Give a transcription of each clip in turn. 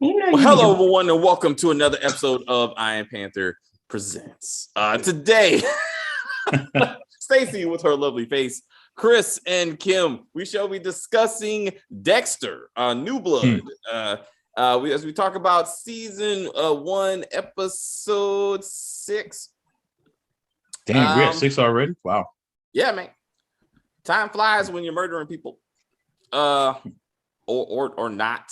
You know, Well, hello, everyone, and welcome to another episode of Iron Panther Presents. Today, Stacy with her lovely face, Chris and Kim, we shall be discussing Dexter, New Blood. As we talk about season 1, episode 6. Damn, we're at 6 already. Wow. Yeah, man. Time flies when you're murdering people, or not.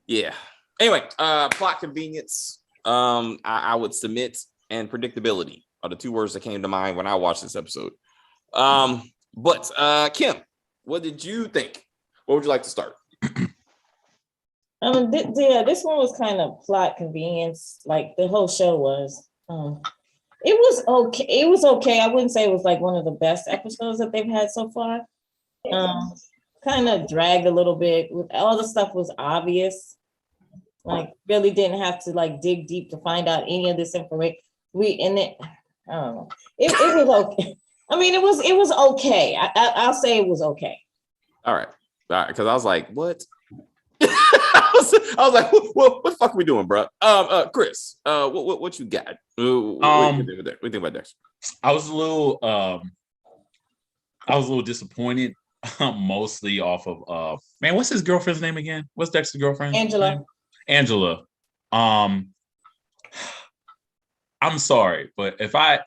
Yeah. Anyway, plot convenience, I would submit, and predictability are the two words that came to mind when I watched this episode. But Kim, what did you think? What would you like to start? This one was kind of plot convenience, like the whole show was. It was okay. It was okay. I wouldn't say it was like one of the best episodes that they've had so far. Kind of dragged a little bit. All the stuff was obvious. Like really didn't have to like dig deep to find out any of this information. I don't know. It was okay. I mean, it was okay. I'll say it was okay. All right. Because I was like, what? I was like, what the fuck are we doing, bro? Chris, what you got? What do you think about Dexter? I was a little disappointed, mostly off of man, what's his girlfriend's name again? What's Dexter's girlfriend? Angela. Name? Angela. I'm sorry, but if I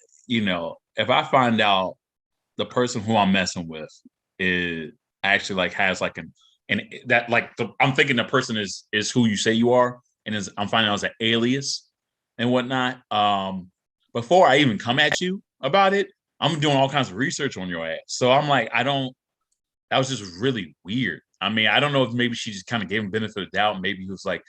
find out the person who I'm messing with is actually like has like I'm thinking the person is who you say you are, and I'm finding out it's an alias and whatnot. Before I even come at you about it, I'm doing all kinds of research on your ass. So I'm like, that was just really weird. I mean, I don't know if maybe she just kind of gave him benefit of the doubt. Maybe he was like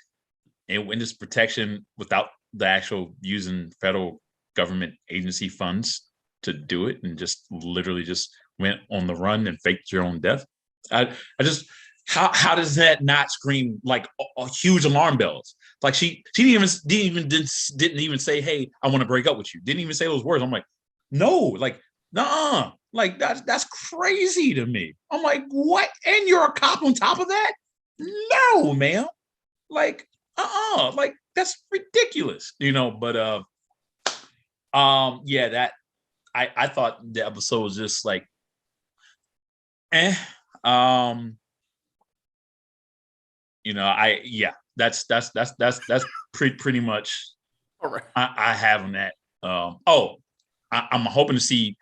in witness protection without the actual using federal government agency funds to do it, and just literally just went on the run and faked your own death. I just how does that not scream like a huge alarm bells? Like she didn't even say, hey, I want to break up with you. Didn't even say those words. I'm like, no, like, nuh-uh. Like that's crazy to me. I'm like, what? And you're a cop on top of that? No, ma'am. Like, like that's ridiculous, but yeah, that I thought the episode was just like that's pretty much all right. I have on that. I'm hoping to see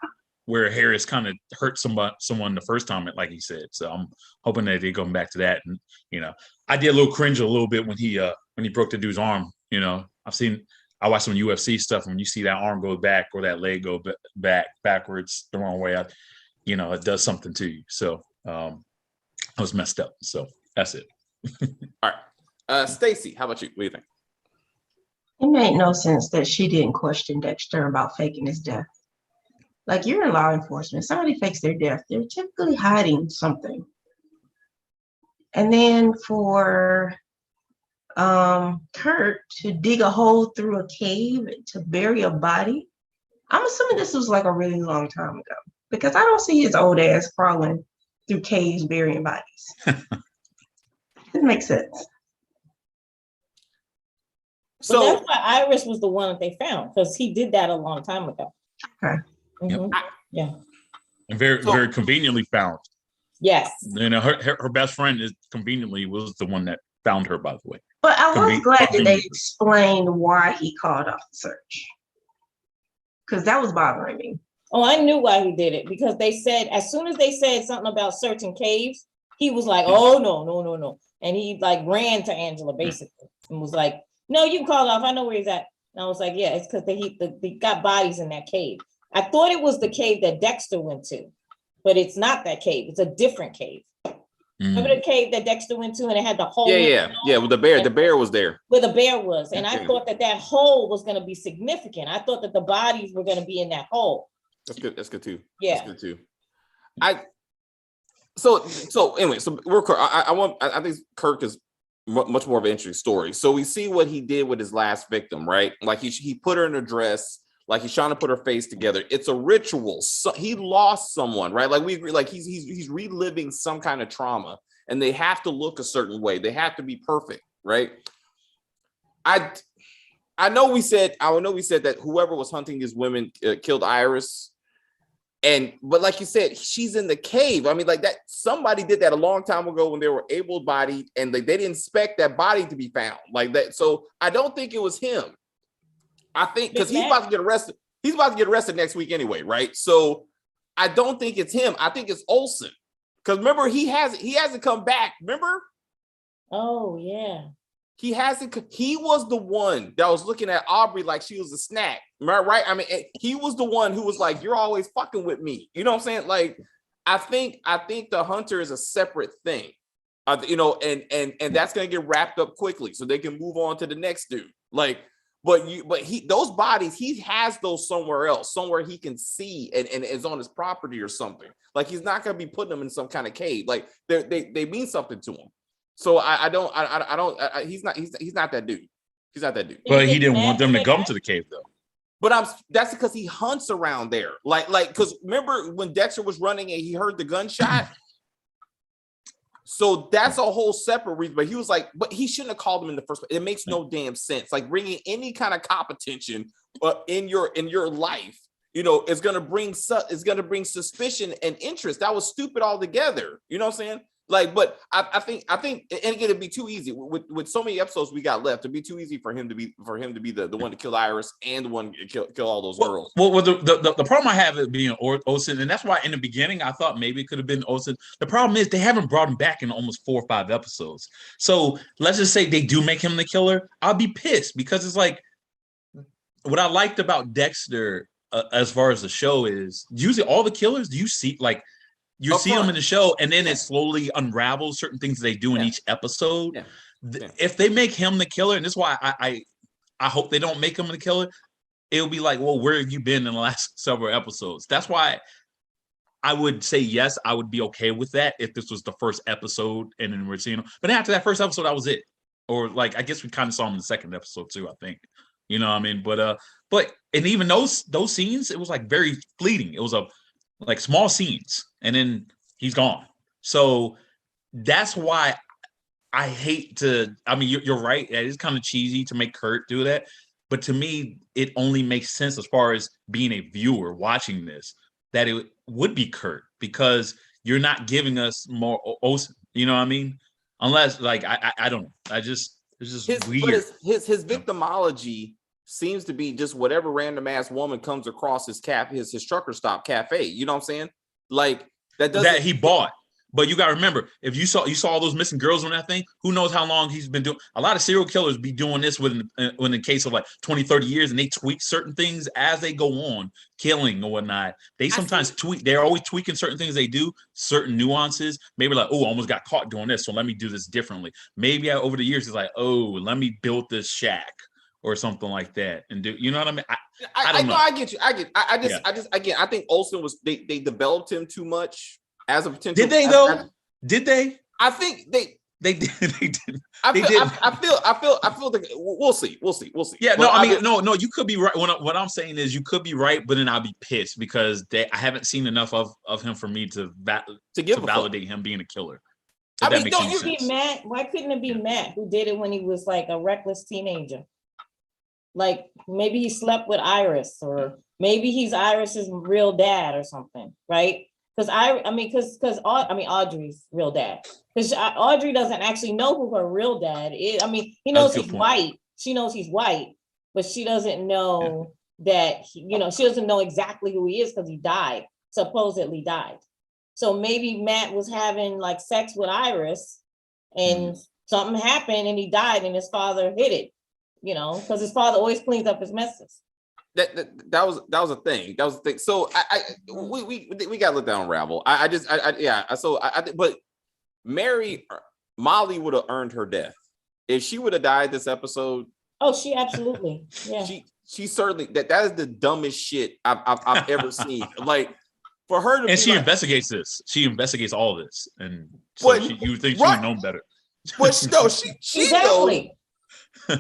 where Harris kind of hurt someone the first time, like he said. So I'm hoping that they go back to that. And I did a little cringe a little bit when he broke the dude's arm. I watched some UFC stuff, and when you see that arm go back or that leg go backwards the wrong way, it does something to you. So I was messed up. So that's it. All right. Stacy, how about you? What do you think? it made no sense that she didn't question Dexter about faking his death. Like, you're in law enforcement. Somebody fakes their death, they're typically hiding something. And then for Kurt to dig a hole through a cave to bury a body, I'm assuming this was like a really long time ago, because I don't see his old ass crawling through caves burying bodies. It makes sense. So that's why Iris was the one that they found, because he did that a long time ago. Okay. Mm-hmm. Yeah. And very conveniently found. Yes. Her best friend conveniently was the one that found her, by the way. But I was glad that they explained why he called off the search, because that was bothering me. Oh, I knew why he did it, because they said, as soon as they said something about searching caves, he was like, oh, no. And he like ran to Angela basically and was like, no, you can call it off. I know where he's at. And I was like, yeah, it's because they got bodies in that cave. I thought it was the cave that Dexter went to, but it's not that cave. It's a different cave. Remember the cave that Dexter went to, and it had the hole? Yeah. With the bear was there. Where the bear was. And I thought that hole was going to be significant. I thought that the bodies were going to be in that hole. That's good too. Yeah. That's good too. So anyway, I think Kirk is much more of an interesting story. So we see what he did with his last victim, right? Like he put her in a dress, like he's trying to put her face together. It's a ritual. So he lost someone, right? Like we agree, like he's reliving some kind of trauma, and they have to look a certain way. They have to be perfect. right? I know we said that whoever was hunting these women killed Iris. But like you said, she's in the cave. I mean, like that, somebody did that a long time ago when they were able-bodied and they didn't expect that body to be found like that. So I don't think it was him. I think because he's about to get arrested. He's about to get arrested next week anyway, right? So I don't think it's him. I think it's Olsen. Because remember, he hasn't come back. Remember? Oh, yeah. He hasn't. He was the one that was looking at Aubrey like she was a snack, right? I mean, he was the one who was like, "You're always fucking with me." You know what I'm saying? Like, I think the hunter is a separate thing, you know, and that's gonna get wrapped up quickly so they can move on to the next dude. Like, but those bodies, he has those somewhere else, somewhere he can see and is on his property or something. Like, he's not gonna be putting them in some kind of cave. Like, they mean something to him. So he's not that dude. He's not that dude. But he didn't want them to come to the cave though. But that's because he hunts around there. Like, because remember when Dexter was running and he heard the gunshot? So that's a whole separate reason. But he was like, but he shouldn't have called him in the first place. It makes no damn sense. Like, bringing any kind of cop attention in your life, you know, is gonna bring suspicion and interest. That was stupid altogether. You know what I'm saying? Like, but I think, and again, it'd be too easy with so many episodes we got left. It'd be too easy for him to be the one to kill Iris and the one to kill all those girls. Well, the problem I have is being Olsen, and that's why in the beginning I thought maybe it could have been Olsen. The problem is they haven't brought him back in almost 4 or 5 episodes. So let's just say they do make him the killer. I'll be pissed because it's like what I liked about Dexter as far as the show is usually all the killers. You see, like. You see them in the show, and then it slowly unravels certain things they do in each episode. Yeah. If they make him the killer, and this is why I hope they don't make him the killer, it'll be like, well, where have you been in the last several episodes? That's why I would say yes, I would be okay with that if this was the first episode and then we're seeing him. But after that first episode, that was it. Or like, I guess we kind of saw him in the second episode too, I think. You know what I mean? But and even those scenes, it was like very fleeting. It was like small scenes, and then he's gone. So that's why I hate to. I mean, you're right. It is kind of cheesy to make Kurt do that, but to me, it only makes sense as far as being a viewer watching this that it would be Kurt because you're not giving us more. You know what I mean? Unless, like, I don't know. It's just weird. His victimology seems to be just whatever random ass woman comes across his trucker stop cafe. You know what I'm saying? Like that he bought. But you gotta remember, if you saw all those missing girls on that thing, who knows how long he's been doing. A lot of serial killers be doing this within the case of like 20, 30 years, and they tweak certain things as they go on, killing or whatnot. They sometimes tweak, they're always tweaking certain things they do, certain nuances. Maybe like, oh, I almost got caught doing this, so let me do this differently. Maybe over the years, it's like, oh, let me build this shack or something like that, and do you know what I mean? I don't know. I get you. I think Olsen was they developed him too much as a potential. Did they though? Did they? I think they did. They did. I feel like we'll see. Yeah, but I mean, no. You could be right. What I'm saying is, you could be right, but then I'll be pissed because I haven't seen enough of him for me to validate him being a killer. I mean, don't you be Matt? Why couldn't it be Matt who did it when he was like a reckless teenager? Like maybe he slept with Iris, or maybe he's Iris's real dad or something, right? Because Audrey's real dad. Because Audrey doesn't actually know who her real dad is. I mean, he knows he's white. She knows he's white, but she doesn't know that. She doesn't know exactly who he is because he supposedly died. So maybe Matt was having like sex with Iris, and something happened, and he died, and his father hid it. Because his father always cleans up his messes. That was a thing. That was a thing. So we got to let that unravel. But Molly would have earned her death if she would have died this episode. Oh, she absolutely. Yeah. She certainly that is the dumbest shit I've ever seen. Like for her to and she investigates this. She investigates all this, and so you would think she would know better. But no, she exactly. Knows.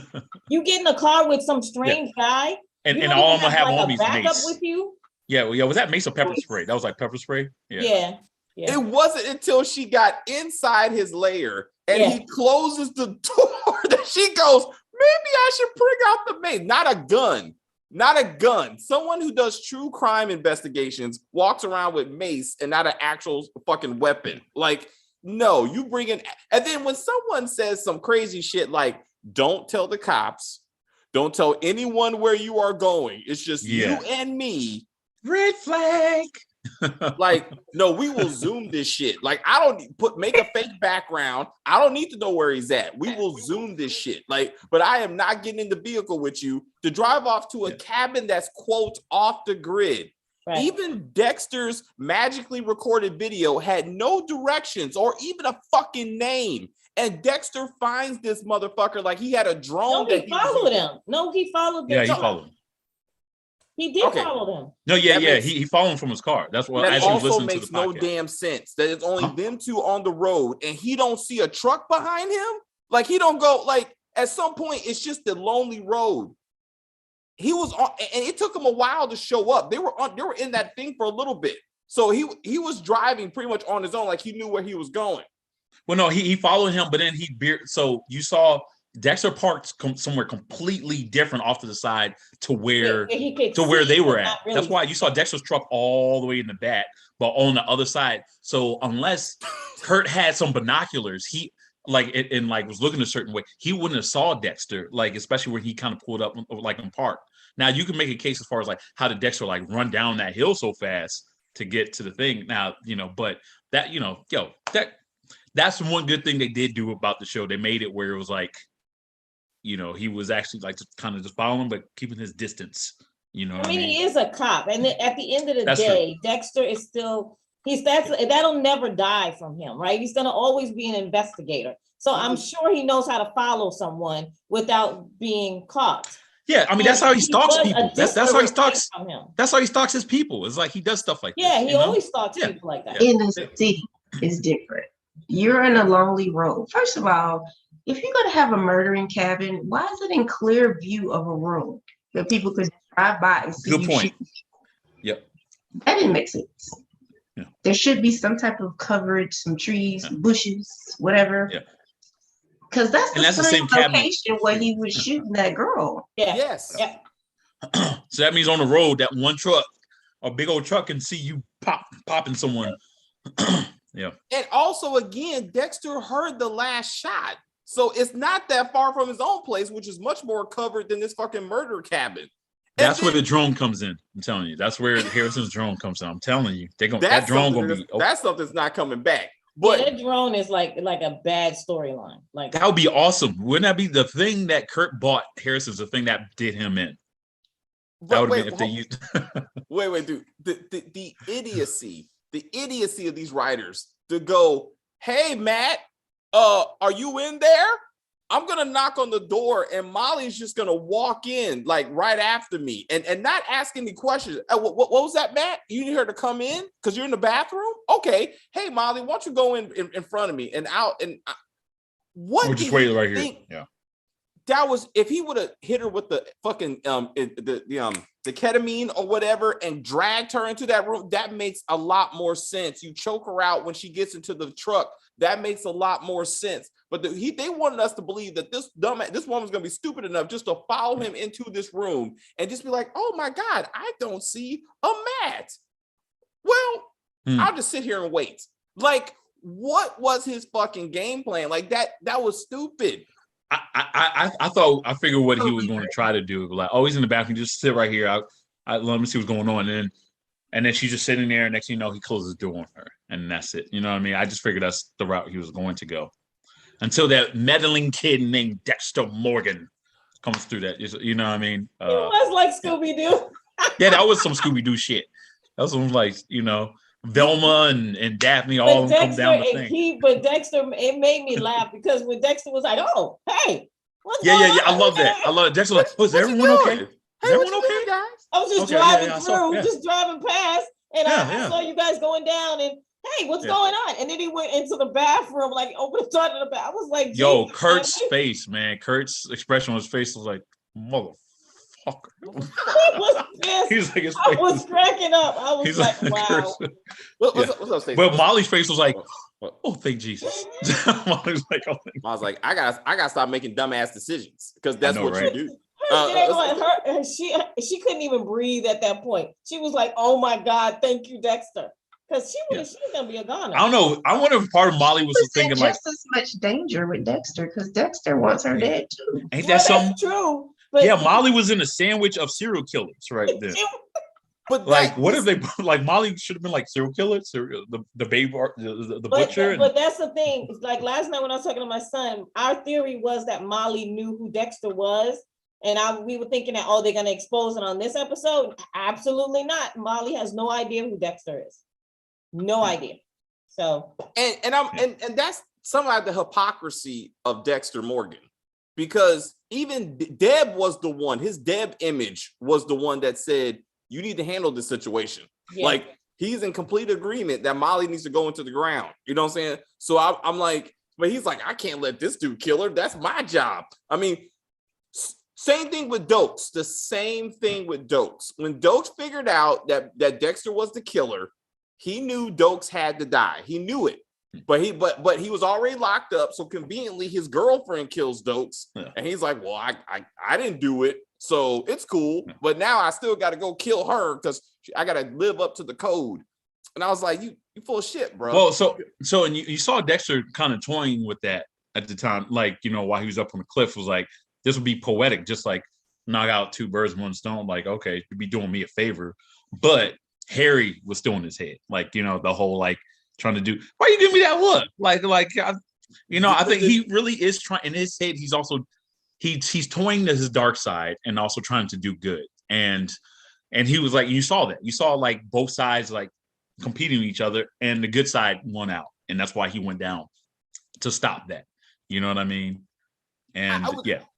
You get in a car with some strange guy, and all I'm gonna have all these backup with you. Yeah, was that mace or pepper spray? That was like pepper spray. Yeah. Yeah. It wasn't until she got inside his lair and Yeah. he closes the door that she goes, maybe I should bring out the mace. Not a gun. Not a gun. Someone who does true crime investigations walks around with mace and not an actual fucking weapon. Like, no, you bring in. And then when someone says some crazy shit like, don't tell the cops, don't tell anyone where you are going. It's just you and me. Red flag. Like, no, we will zoom this shit. Like, I don't make a fake background. I don't need to know where he's at. We will zoom this shit. Like, but I am not getting in the vehicle with you to drive off to a cabin that's quote off the grid. Right. Even Dexter's magically recorded video had no directions or even a fucking name. And Dexter finds this motherfucker like he had a drone. No, he followed him. No, he followed them. Yeah, he followed him. He did follow them. No, he followed him from his car. That's what. That also makes no damn sense. That it's only them two on the road, and he don't see a truck behind him. Like he don't go. Like at some point, it's just the lonely road. He was on, and it took him a while to show up. They were in that thing for a little bit. So he was driving pretty much on his own, like he knew where he was going. Well, no, he followed him, but then so you saw Dexter parked somewhere completely different off to the side to where they were at. Really. That's why you saw Dexter's truck all the way in the back, but on the other side. So unless Kurt had some binoculars, he was looking a certain way, he wouldn't have saw Dexter, like especially when he kind of pulled up like in park. Now you can make a case as far as like how did Dexter like run down that hill so fast to get to the thing. Now, but that, that's one good thing they did do about the show. They made it where it was like, he was actually like just kind of just following, but keeping his distance. I mean, he is a cop, and at the end of the day, true. Dexter is still that'll never die from him, right? He's gonna always be an investigator. So I'm sure he knows how to follow someone without being caught. Yeah, I mean that's how he stalks people. That's how he stalks. That's how he stalks his people. It's like he does stuff like that. Yeah, he always stalks people like that. In the city, it's different. You're in a lonely road. First of all, if you're going to have a murdering cabin, why is it in clear view of a room that people could drive by and see? Good point. Yep. That didn't make sense. Yeah. There should be some type of coverage, some trees, bushes, whatever. Yeah. Because that's the same location where he was shooting that girl. Yeah. Yes. Yeah. So that means on the road, that one truck, a big old truck, can see you popping someone. Yeah. And also, again, Dexter heard the last shot. So it's not that far from his own place, which is much more covered than this fucking murder cabin. That's where the drone comes in. I'm telling you. That's where Harrison's drone comes in. I'm telling you. That drone gonna be that's something that's not coming back. But that drone is like a bad storyline. Like that would be awesome. Wouldn't that be the thing that Kurt bought Harrison's the thing that did him in? That would have been if they used wait, dude. The idiocy of these writers to go, hey Matt, are you in there? I'm gonna knock on the door and Molly's just gonna walk in like right after me and not ask any questions. What was that, Matt? You need her to come in because you're in the bathroom? Okay. Hey Molly, why don't you go in front of me and out and what? We'll just wait right here. Yeah. That was if he would have hit her with the fucking the ketamine or whatever and dragged her into that room, that makes a lot more sense. You choke her out when she gets into the truck. That makes a lot more sense. But they wanted us to believe that this woman's gonna be stupid enough just to follow him into this room and just be like, oh my God, I don't see a Matt. Well, I'll just sit here and wait. Like, what was his fucking game plan? Like that was stupid. I figured what he was going to try to do. Like, oh, he's in the bathroom. Just sit right here. I let me see what's going on. And then she's just sitting there. Next thing you know, he closes the door on her, and that's it. You know what I mean? I just figured that's the route he was going to go. Until that meddling kid named Dexter Morgan comes through that. You know what I mean? It was like Scooby-Doo. Yeah, that was some Scooby-Doo shit. That was some like, Velma and Daphne all of them come down the thing. But Dexter, it made me laugh because when Dexter was like, "Oh, hey, what's going on?" I love that. I love it. Dexter like, "Is everyone okay? Is everyone okay, guys?" I was just driving through, just driving past, and I saw you guys going down, and hey, what's going on? And then he went into the bathroom, like opened the door to the bathroom. I was like, "Yo, Kurt's face, man. Kurt's expression on his face was like, motherfucker." Sparkr. He was pissed. He's like, I was cracking up. I was like, wow. What's up, Stacey? But Molly's face was like, What? oh, thank Jesus. Molly was like, oh, thank I was like, I gotta stop making dumbass decisions because that's know, what right? you do. She couldn't even breathe at that point. She was like, "Oh my God, thank you, Dexter," because she was gonna be a goner. I don't know. I wonder if part of Molly was thinking like, just as much danger with Dexter because Dexter wants her dead too. ain't that something? That's true. But Yeah, Molly was in a sandwich of serial killers right there. But Like, what if they like Molly should have been like serial killer, the babe, the butcher? But that's the thing. It's like last night when I was talking to my son, our theory was that Molly knew who Dexter was. And we were thinking that, they're going to expose it on this episode. Absolutely not. Molly has no idea who Dexter is. No idea. So. And that's some of the hypocrisy of Dexter Morgan, because even Deb was the one, his Deb image was the one that said, you need to handle this situation. Yeah. Like, he's in complete agreement that Molly needs to go into the ground. You know what I'm saying? So I'm like, but he's like, I can't let this dude kill her. That's my job. I mean, same thing with Dokes. The same thing with Dokes. When Dokes figured out that Dexter was the killer, he knew Dokes had to die. He knew it. But he was already locked up. So conveniently, his girlfriend kills Dokes. Yeah. And he's like, well, I didn't do it. So it's cool. Yeah. But now I still got to go kill her because I got to live up to the code. And I was like, you full of shit, bro. Well, so and you saw Dexter kind of toying with that at the time. Like, while he was up on the cliff, was like, this would be poetic, just like knock out two birds with one stone. Like, okay, you'd be doing me a favor. But Harry was still in his head. Like, the whole, like, trying to do, why you give me that look? I think he really is trying, in his head, he's also, he's toying to his dark side and also trying to do good. And he was like, you saw that. You saw, like, both sides, like, competing with each other, and the good side won out. And that's why he went down to stop that. You know what I mean? And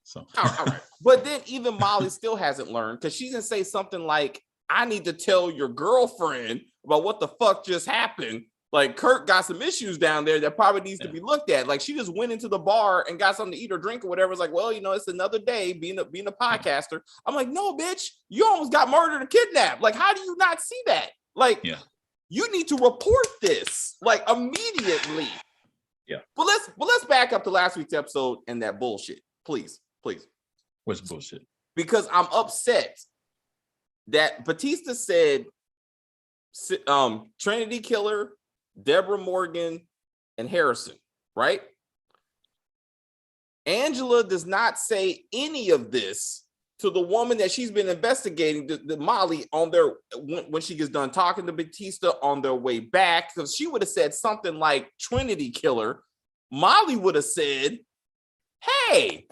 so all right. But then even Molly still hasn't learned, because she didn't say something like, I need to tell your girlfriend about what the fuck just happened. Like, Kurt got some issues down there that probably needs to be looked at. Like, she just went into the bar and got something to eat or drink or whatever. It's like, well, it's another day being a podcaster. I'm like, no, bitch, you almost got murdered or kidnapped. Like, how do you not see that? Like, you need to report this, like, immediately. Yeah. But let's back up to last week's episode and that bullshit. Please. What's bullshit? Because I'm upset that Batista said Trinity Killer, Deborah Morgan, and Harrison, right? Angela does not say any of this to the woman that she's been investigating, the Molly, on their when she gets done talking to Batista on their way back, because she would have said something like Trinity Killer. Molly would have said, hey,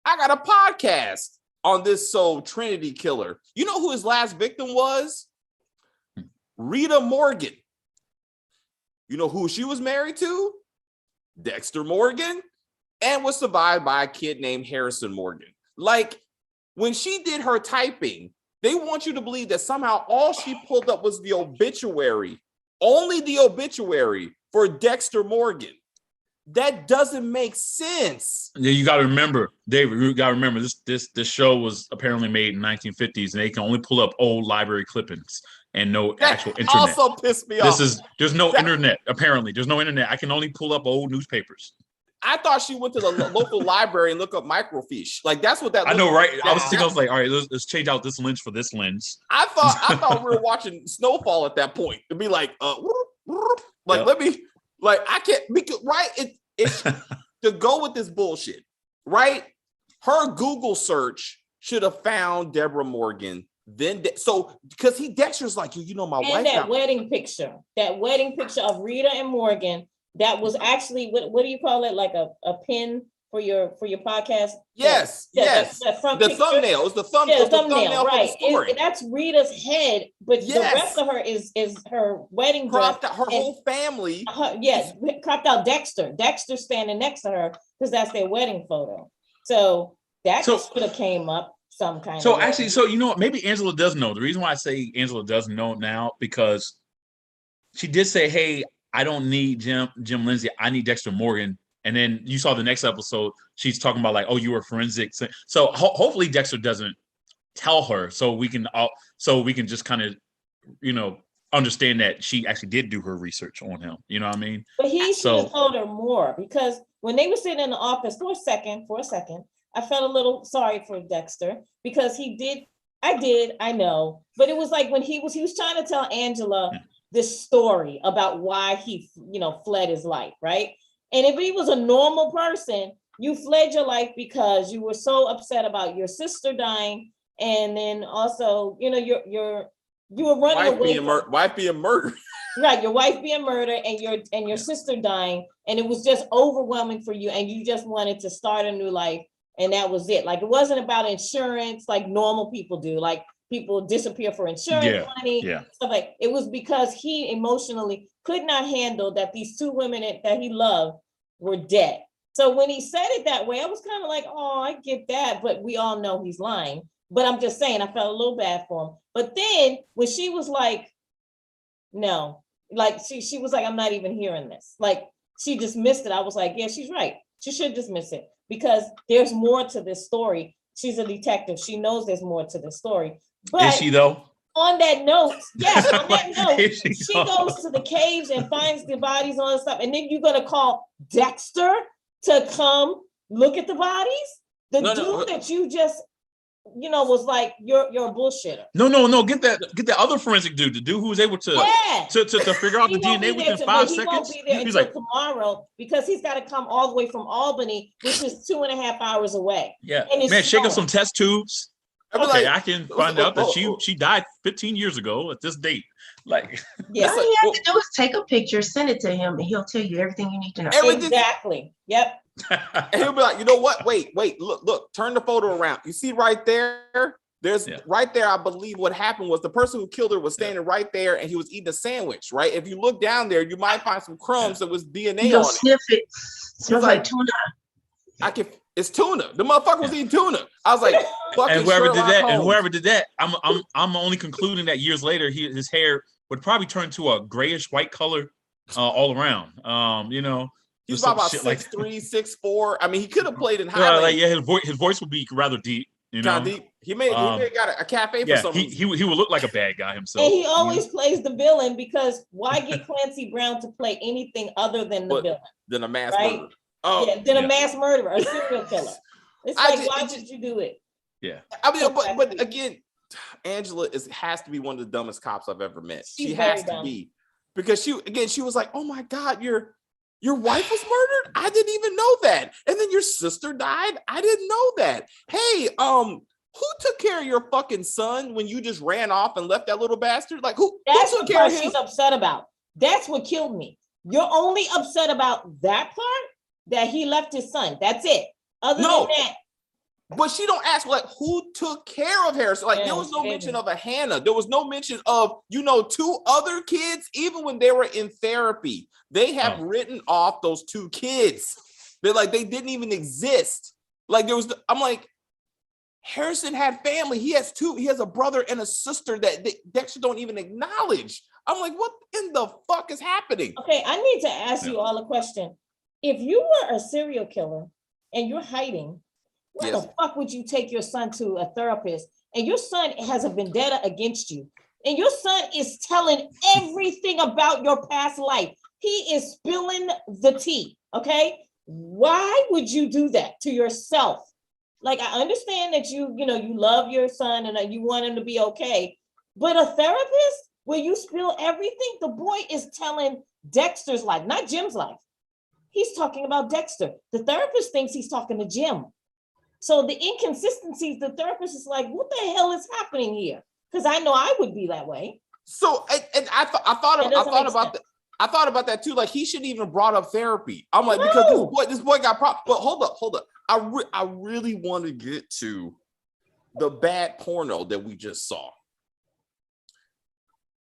I got a podcast on this Trinity Killer. You know who his last victim was? Rita Morgan. You know who she was married to? Dexter Morgan, and was survived by a kid named Harrison Morgan. Like, when she did her typing, they want you to believe that somehow all she pulled up was the obituary, only the obituary for Dexter Morgan. That doesn't make sense. Yeah, you got to remember, David. You got to remember this show was apparently made in 1950s, and they can only pull up old library clippings and no actual internet. Also pissed me off. There's no internet. Apparently, there's no internet. I can only pull up old newspapers. I thought she went to the local library and look up microfiche. Like, that's what that. I know, right? I was like, all right, let's change out this lens for this lens. I thought we were watching Snowfall at that point. To be like, let me. Like, I can't, because, right? It's to go with this bullshit, right? Her Google search should have found Deborah Morgan. Then, because Dexter's like, my wife. And that wedding picture of Rita and Morgan, that was actually, what do you call it? Like a pin for your podcast? Yes. The thumbnail. It's the thumbnail, right? For the story. That's Rita's head, but the rest of her is her wedding dress. Her whole family. Cropped out Dexter. Dexter standing next to her because that's their wedding photo. So that should have came up some kind of. So actually, you know what? Maybe Angela does know. The reason why I say Angela does know now, because she did say, "Hey, I don't need Jim Lindsay. I need Dexter Morgan." And then you saw the next episode, she's talking about like, oh, you were forensic. So hopefully Dexter doesn't tell her so we can just kind of, understand that she actually did do her research on him. You know what I mean? But he should have told her more, because when they were sitting in the office for a second, I felt a little sorry for Dexter, because I know, but it was like when he was trying to tell Angela this story about why he, fled his life, right? And if he was a normal person, you fled your life because you were so upset about your sister dying, and then also, you were running away. Wife being murdered. Right, your wife being murdered and your sister dying, and it was just overwhelming for you, and you just wanted to start a new life, and that was it. Like, it wasn't about insurance like normal people do. Like, people disappear for insurance money, stuff like. It was because he emotionally could not handle that these two women that he loved were dead. So when he said it that way, I was kind of like, oh, I get that, but we all know he's lying. But I'm just saying, I felt a little bad for him. But then when she was like, no, like she was like, I'm not even hearing this. Like, she dismissed it. I was like, yeah, she's right. She should dismiss it, because there's more to this story. She's a detective. She knows there's more to this story. But is she though? On that note, yes, on that note, she goes to the caves and finds the bodies on stuff. And then you're gonna call Dexter to come look at the bodies? The dude that you just was like, you're a bullshitter. No. Get that other forensic dude, the dude who was able to figure out the DNA within 5 seconds. He won't be there until tomorrow, because he's got to come all the way from Albany, which is 2.5 hours away. Yeah, man, shake up some test tubes. Okay, I can find out that she died 15 years ago at this date. Like, yeah, all you have to do is take a picture, send it to him, and he'll tell you everything you need to know. Exactly. Yep. And he'll be like, you know what? Wait, look, turn the photo around. You see right there? Right there, I believe what happened was the person who killed her was standing right there, and he was eating a sandwich, right? If you look down there, you might find some crumbs that was DNA on it. Sniff it. Smells like tuna. It's tuna. The motherfucker was eating tuna. I was like, fucking. And whoever did that, I'm only concluding that years later, his hair would probably turn to a grayish white color all around. He's about 6'3", 6'4". I mean, he could have played in Highland. His voice would be rather deep. Kind of deep. He may got a cafe for something. He would look like a bad guy himself. And he always plays the villain, because why get Clancy Brown to play anything other than the villain? Than a mass murderer. A mass murderer, a serial killer. It's like, why would you do it? Yeah. I mean, but again, Angela has to be one of the dumbest cops I've ever met. She has to be, because she was like, oh my God, your wife was murdered? I didn't even know that. And then your sister died? I didn't know that. Hey, who took care of your fucking son when you just ran off and left that little bastard? Like, who took care of him? She's upset about. That's what killed me. You're only upset about that part, that he left his son. That's it. Other than that. But she don't ask, like, who took care of her? So, like, there was no mention of a Hannah. There was no mention of, 2 other kids. Even when they were in therapy, they have written off those 2 kids. They're like, they didn't even exist. Like, I'm like, Harrison had family. He has 2. He has a brother and a sister that Dexter don't even acknowledge. I'm like, what in the fuck is happening? Okay, I need to ask you all a question. If you were a serial killer and you're hiding, why the fuck would you take your son to a therapist, and your son has a vendetta against you, and your son is telling everything about your past life? He is spilling the tea, okay? Why would you do that to yourself? Like, I understand that you love your son and you want him to be okay, but a therapist where you spill everything? The boy is telling Dexter's life, not Jim's life. He's talking about Dexter. The therapist thinks he's talking to Jim. So the inconsistencies, the therapist is like, what the hell is happening here? Because I know I would be that way. So, and I thought about that too. Like, he shouldn't even brought up therapy. I'm like, because this boy got problems. But hold up. I really want to get to the bad porno that we just saw.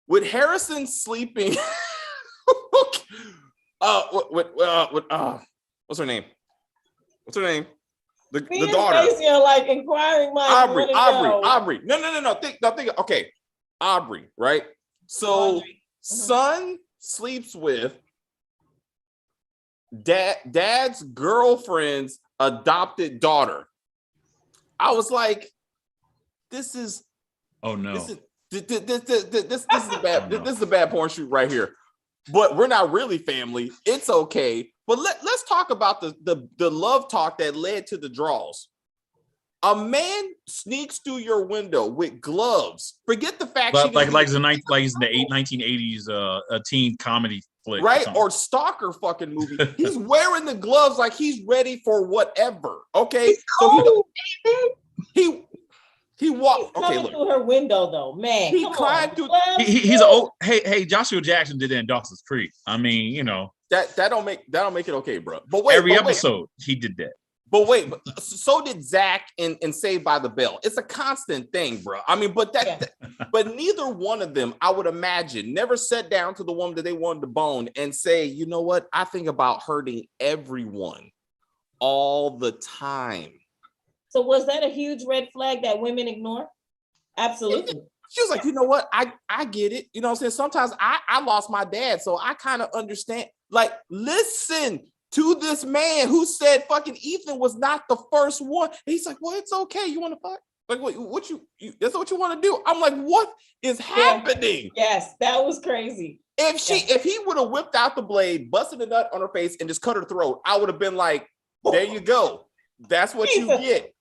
With Harrison sleeping, what's her name? The daughter. You're like inquiring minds. Aubrey. No. Think. Okay, Aubrey. Right. So, son sleeps with dad's girlfriend's adopted daughter. I was like, this is Oh no. this is a bad this is a bad porn shoot right here. But we're not really family. It's okay. But let's talk about the love talk that led to the draws. A man sneaks through your window with gloves. Forget the fact Like he's in the 1980s a teen comedy flick, right? Or stalker fucking movie. He's wearing the gloves like he's ready for whatever. Okay, so he walked. Okay, look through her window though, man. He climbed through. He's an old. Hey, Joshua Jackson did that in Dawson's Creek. I mean, you know that don't make it okay, bro. But wait, every episode he did that. But wait, so did Zach in Saved by the Bell. It's a constant thing, bro. I mean, but but neither one of them, I would imagine, never sat down to the woman that they wanted to bone and say, you know what? I think about hurting everyone all the time. So was that a huge red flag that women ignore? Absolutely. She was like, you know what? I get it. You know what I'm saying? Sometimes I lost my dad, so I kind of understand. Like, listen to this man who said fucking Ethan was not the first one. And he's like, well, it's okay. You want to fuck? Like, what you that's what you want to do? I'm like, what is happening? Yes, that was crazy. If he would have whipped out the blade, busted a nut on her face, and just cut her throat, I would have been like, there you go. That's what you get.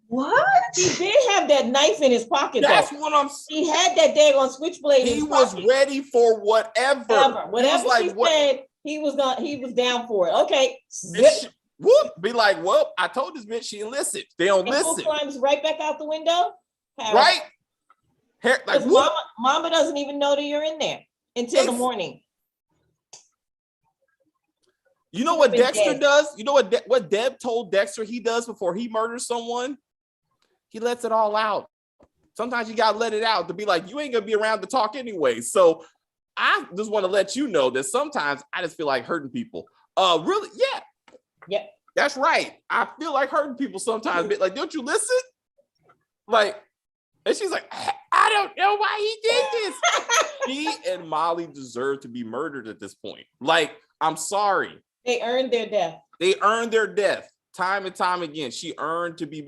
What? He did have that knife in his pocket. That's though. what I'm saying. He had that daggone switchblade. He was ready for whatever. Whatever she said, he was down for it. Okay. Whoop. Be like, well, I told this bitch she didn't listen. They don't listen. Climbs right back out the window. Right? Like, mama doesn't even know that you're in there until the morning. You know what Dexter does? You know what Deb told Dexter he does before he murders someone? He lets it all out. Sometimes you gotta let it out to be like, you ain't gonna be around to talk anyway. So I just want to let you know that sometimes I just feel like hurting people. Really? Yeah. That's right. I feel like hurting people sometimes. But like, don't you listen? Like, and she's like, I don't know why he did this. He and Molly deserve to be murdered at this point. Like, I'm sorry. They earned their death. They earned their death time and time again. She earned to be.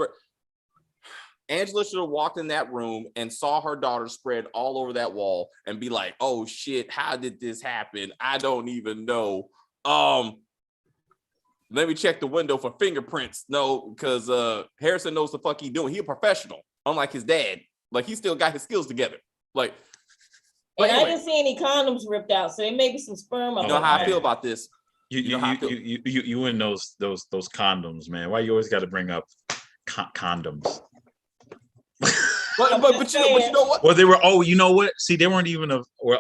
Angela should have walked in that room and saw her daughter spread all over that wall and be like, oh shit, how did this happen? I don't even know. Let me check the window for fingerprints. No, because Harrison knows the fuck he doing. He a professional, unlike his dad. Like, he still got his skills together. Like, and anyway, I didn't see any condoms ripped out, so there may be some sperm. You know how I feel about this. You in those condoms, man. Why you always got to bring up condoms? but you know what? Well, they were. Oh, you know what? See, they weren't even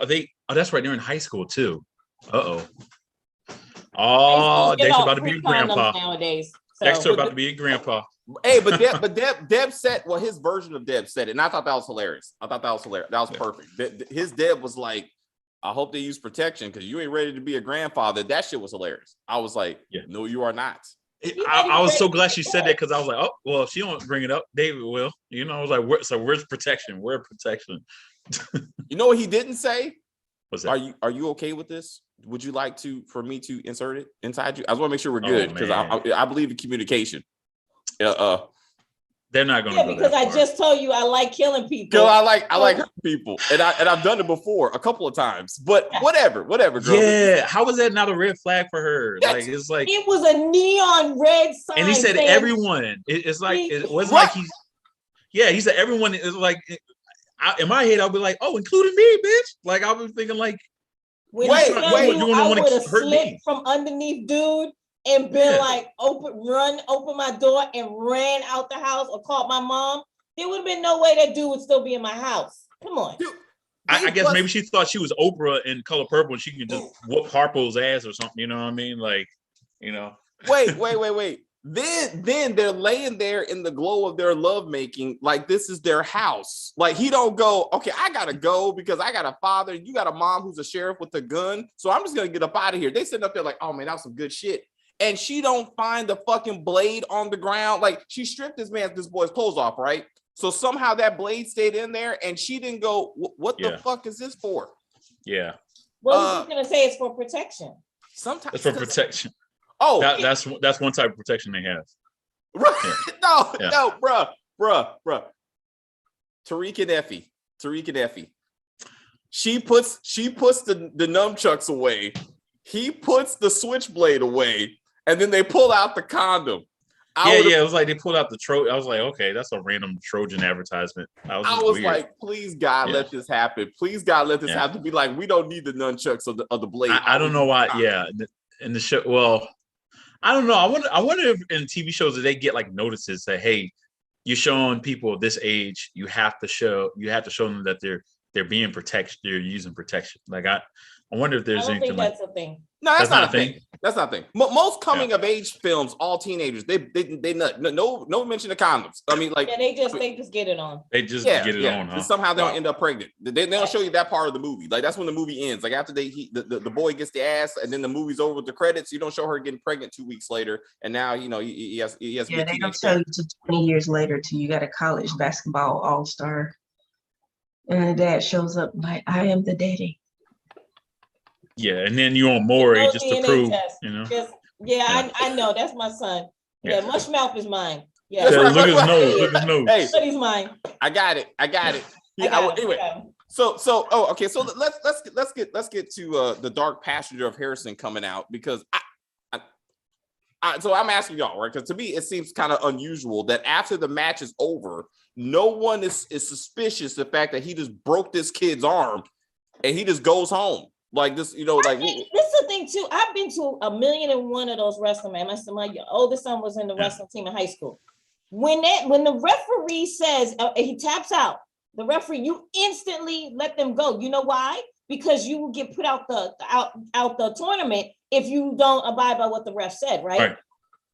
they. Oh, that's right. They're in high school too. Oh, Dexter about to be a grandpa nowadays. So. Dexter about to be a grandpa. Hey, but Deb said, well, his version of Deb said it, and I thought that was hilarious. That was perfect. His Deb was like, I hope they use protection because you ain't ready to be a grandfather. That shit was hilarious. I was like, no, you are not. I was so glad she said that because I was like, oh, well, if she don't bring it up, David will. You know, I was like, where's protection? Where's protection? You know what he didn't say? What's that? Are you okay with this? Would you like for me to insert it inside you? I just want to make sure we're good because I believe in communication. They're not going to go because I just told you I like killing people. I like hurting people, and I've done it before a couple of times. But whatever, girl. Yeah, how was that not a red flag for her? Like, it's like it was a neon red sign, and he said everyone. It's like it wasn't like he said everyone. Is like in my head, I'll be like, oh, including me, bitch. Like I was thinking, like, wait, I would have slipped from underneath, dude. And been like, open my door and ran out the house or called my mom. There would have been no way that dude would still be in my house. Come on. Dude, I guess maybe she thought she was Oprah in Color Purple and she could just whoop Harpo's ass or something. You know what I mean? Like, you know. Wait. Then they're laying there in the glow of their lovemaking, like this is their house. Like he don't go, okay, I gotta go because I got a father and you got a mom who's a sheriff with a gun. So I'm just gonna get up out of here. They sitting up there like, oh man, that was some good shit. And she don't find the fucking blade on the ground. Like she stripped this boy's clothes off, right? So somehow that blade stayed in there and she didn't go, what the fuck is this for? Yeah. Well, I was gonna say it's for protection. Sometimes it's for protection. Oh, that's one type of protection they have. Right. Yeah. No, bruh. Tariq and Effie. She puts the nunchucks away. He puts the switchblade away, and then they pull out the condom. It was like they pulled out the Trojan. I was like, okay, that's a random Trojan advertisement. I was like, please God, let this happen. Please God, let this happen. Be like, we don't need the nunchucks of the blade. I don't know why. Yeah, in the show. Well, I don't know. I wonder if in TV shows that they get like notices that, hey, you're showing people of this age, you have to show them that they're being protected. They're using protection. Like I wonder if there's anything like that's a thing. No, that's not a thing. That's not a thing. Most coming of age films, all teenagers, they no mention of condoms. I mean, like they just get it on. They just get it on. Huh? Somehow they don't end up pregnant. They don't show you that part of the movie. Like that's when the movie ends. Like after the boy gets the ass, and then the movie's over with the credits. You don't show her getting pregnant 2 weeks later, and now he has. Yeah, they don't show you till 20 years later till you got a college basketball all-star, and the dad shows up like, I am the daddy. Yeah, and then you on Maury just to prove, I know that's my son. Yeah, mush mouth is mine. Yeah, look at his nose. Look at his nose. Hey, but he's mine. I got it. Anyway, so okay. So let's get to the dark passenger of Harrison coming out, because so I'm asking y'all, right? Because to me it seems kind of unusual that after the match is over, no one is suspicious the fact that he just broke this kid's arm and he just goes home. Like this, like this is the thing too. I've been to 1,000,001 of those wrestling matches. My oldest son was in the wrestling team in high school. When the referee says he taps out, the referee, you instantly let them go. You know why? Because you will get put out the tournament if you don't abide by what the ref said, right?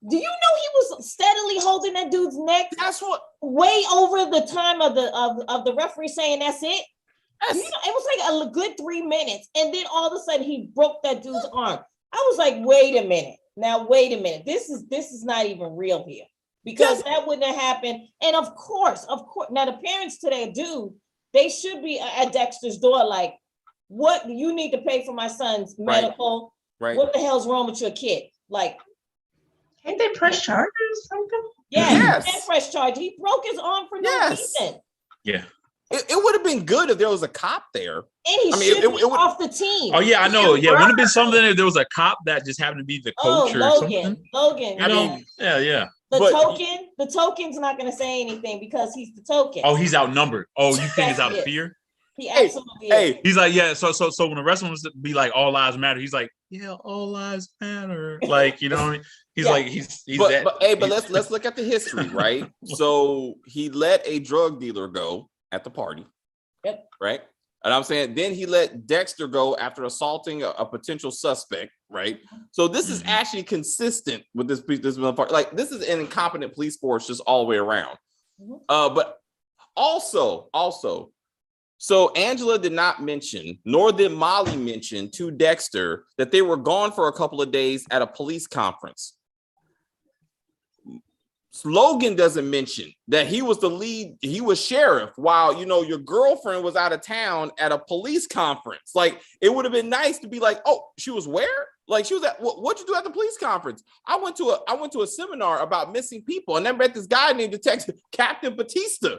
Do you know he was steadily holding that dude's neck? That's what way over the time of the referee saying that's it. You know, it was like a good 3 minutes, and then all of a sudden he broke that dude's arm. I was like, wait a minute. This is not even real here, because that wouldn't have happened. And of course, now the parents today they should be at Dexter's door like, what you need to pay for my son's medical? Right. What the hell's wrong with your kid? Like, can't they press charges or something? Yes. And press charge. He broke his arm for no reason. Yeah. It would have been good if there was a cop there. And he should be off the team. Oh, yeah, I know. Yeah, wouldn't have been something if there was a cop that just happened to be the coach or something. Logan. Yeah. The token's not going to say anything because he's the token. Oh, he's outnumbered. Oh, you think he's out of fear? He absolutely is. He's like, yeah. So when the wrestling was be like, all lives matter, he's like, yeah, all lives matter. Like, he's like, he's but let's look at the history, right? So he let a drug dealer go at the party. Yep. Right. And I'm saying then he let Dexter go after assaulting a potential suspect. Right. So this is actually consistent with this part. Like, this is an incompetent police force just all the way around. But also, so Angela did not mention, nor did Molly mention to Dexter that they were gone for a couple of days at a police conference. Logan doesn't mention that he was the lead, he was sheriff, while your girlfriend was out of town at a police conference. Like, it would have been nice to be like, oh, she was where? Like, she was at what'd you do at the police conference? I went to a seminar about missing people, and then met this guy named Detective Captain Batista.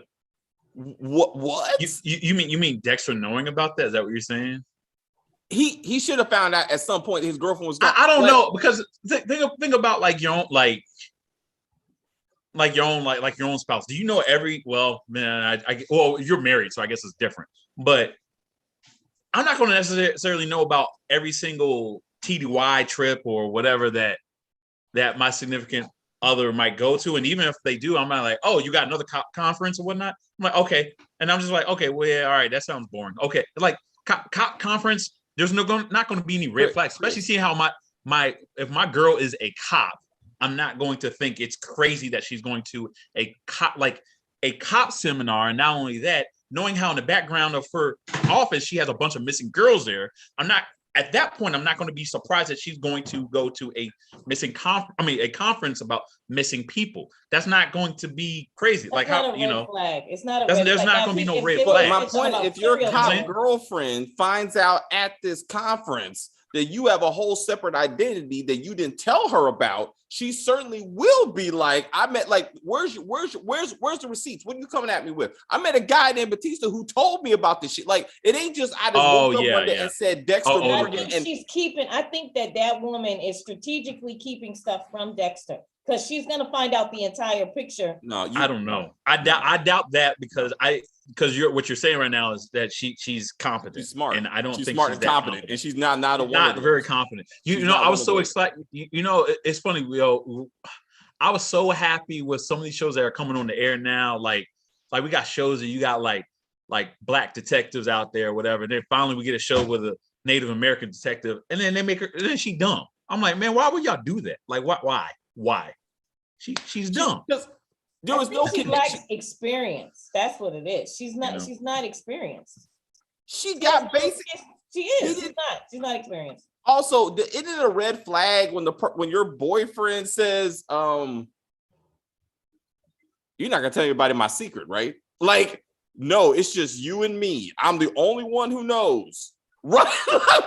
What? You mean Dexter knowing about that? Is that what you're saying? He should have found out at some point that his girlfriend was gone. I don't know, because think about like your own your own spouse. Do you know you're married, so I guess it's different. But I'm not going to necessarily know about every single TDY trip or whatever that my significant other might go to. And even if they do, I'm not like, oh, you got another conference or whatnot. I'm like, okay. And I'm just like, okay, well, yeah, all right, that sounds boring. Okay, like cop conference, there's not going to be any red flags, especially seeing how if my girl is a cop, I'm not going to think it's crazy that she's going to a cop seminar. And not only that, knowing how in the background of her office, she has a bunch of missing girls there. At that point, I'm not going to be surprised that she's going to go to a conference about missing people. That's not going to be crazy. That's like flag. It's not a red flag. There's not going to be no red flag. My point, if your cop girlfriend finds out at this conference that you have a whole separate identity that you didn't tell her about, she certainly will be like, I met like, where's the receipts? What are you coming at me with? I met a guy named Batista who told me about this shit. Like, it ain't just I just woke up one day and said Dexter Morgan. I think that woman is strategically keeping stuff from Dexter because she's gonna find out the entire picture. No, I don't know. I doubt that because what you're saying right now is that she's competent. She's smart, and I don't think smart and competent, and she's not very confident. You know, I was so excited. You know, it's funny. I was so happy with some of these shows that are coming on the air now. Like we got shows that you got like black detectives out there, or whatever. And then finally we get a show with a Native American detective, and then they make her, and then she dumb. I'm like, man, why would y'all do that? Like, why? She's dumb. There was no she lacks experience. That's what it is. She's not. She's not experienced. She got basic. She is. She's not experienced. Also, isn't it a red flag when your boyfriend says, "You're not gonna tell anybody my secret, right?" Like, no, it's just you and me. I'm the only one who knows, right?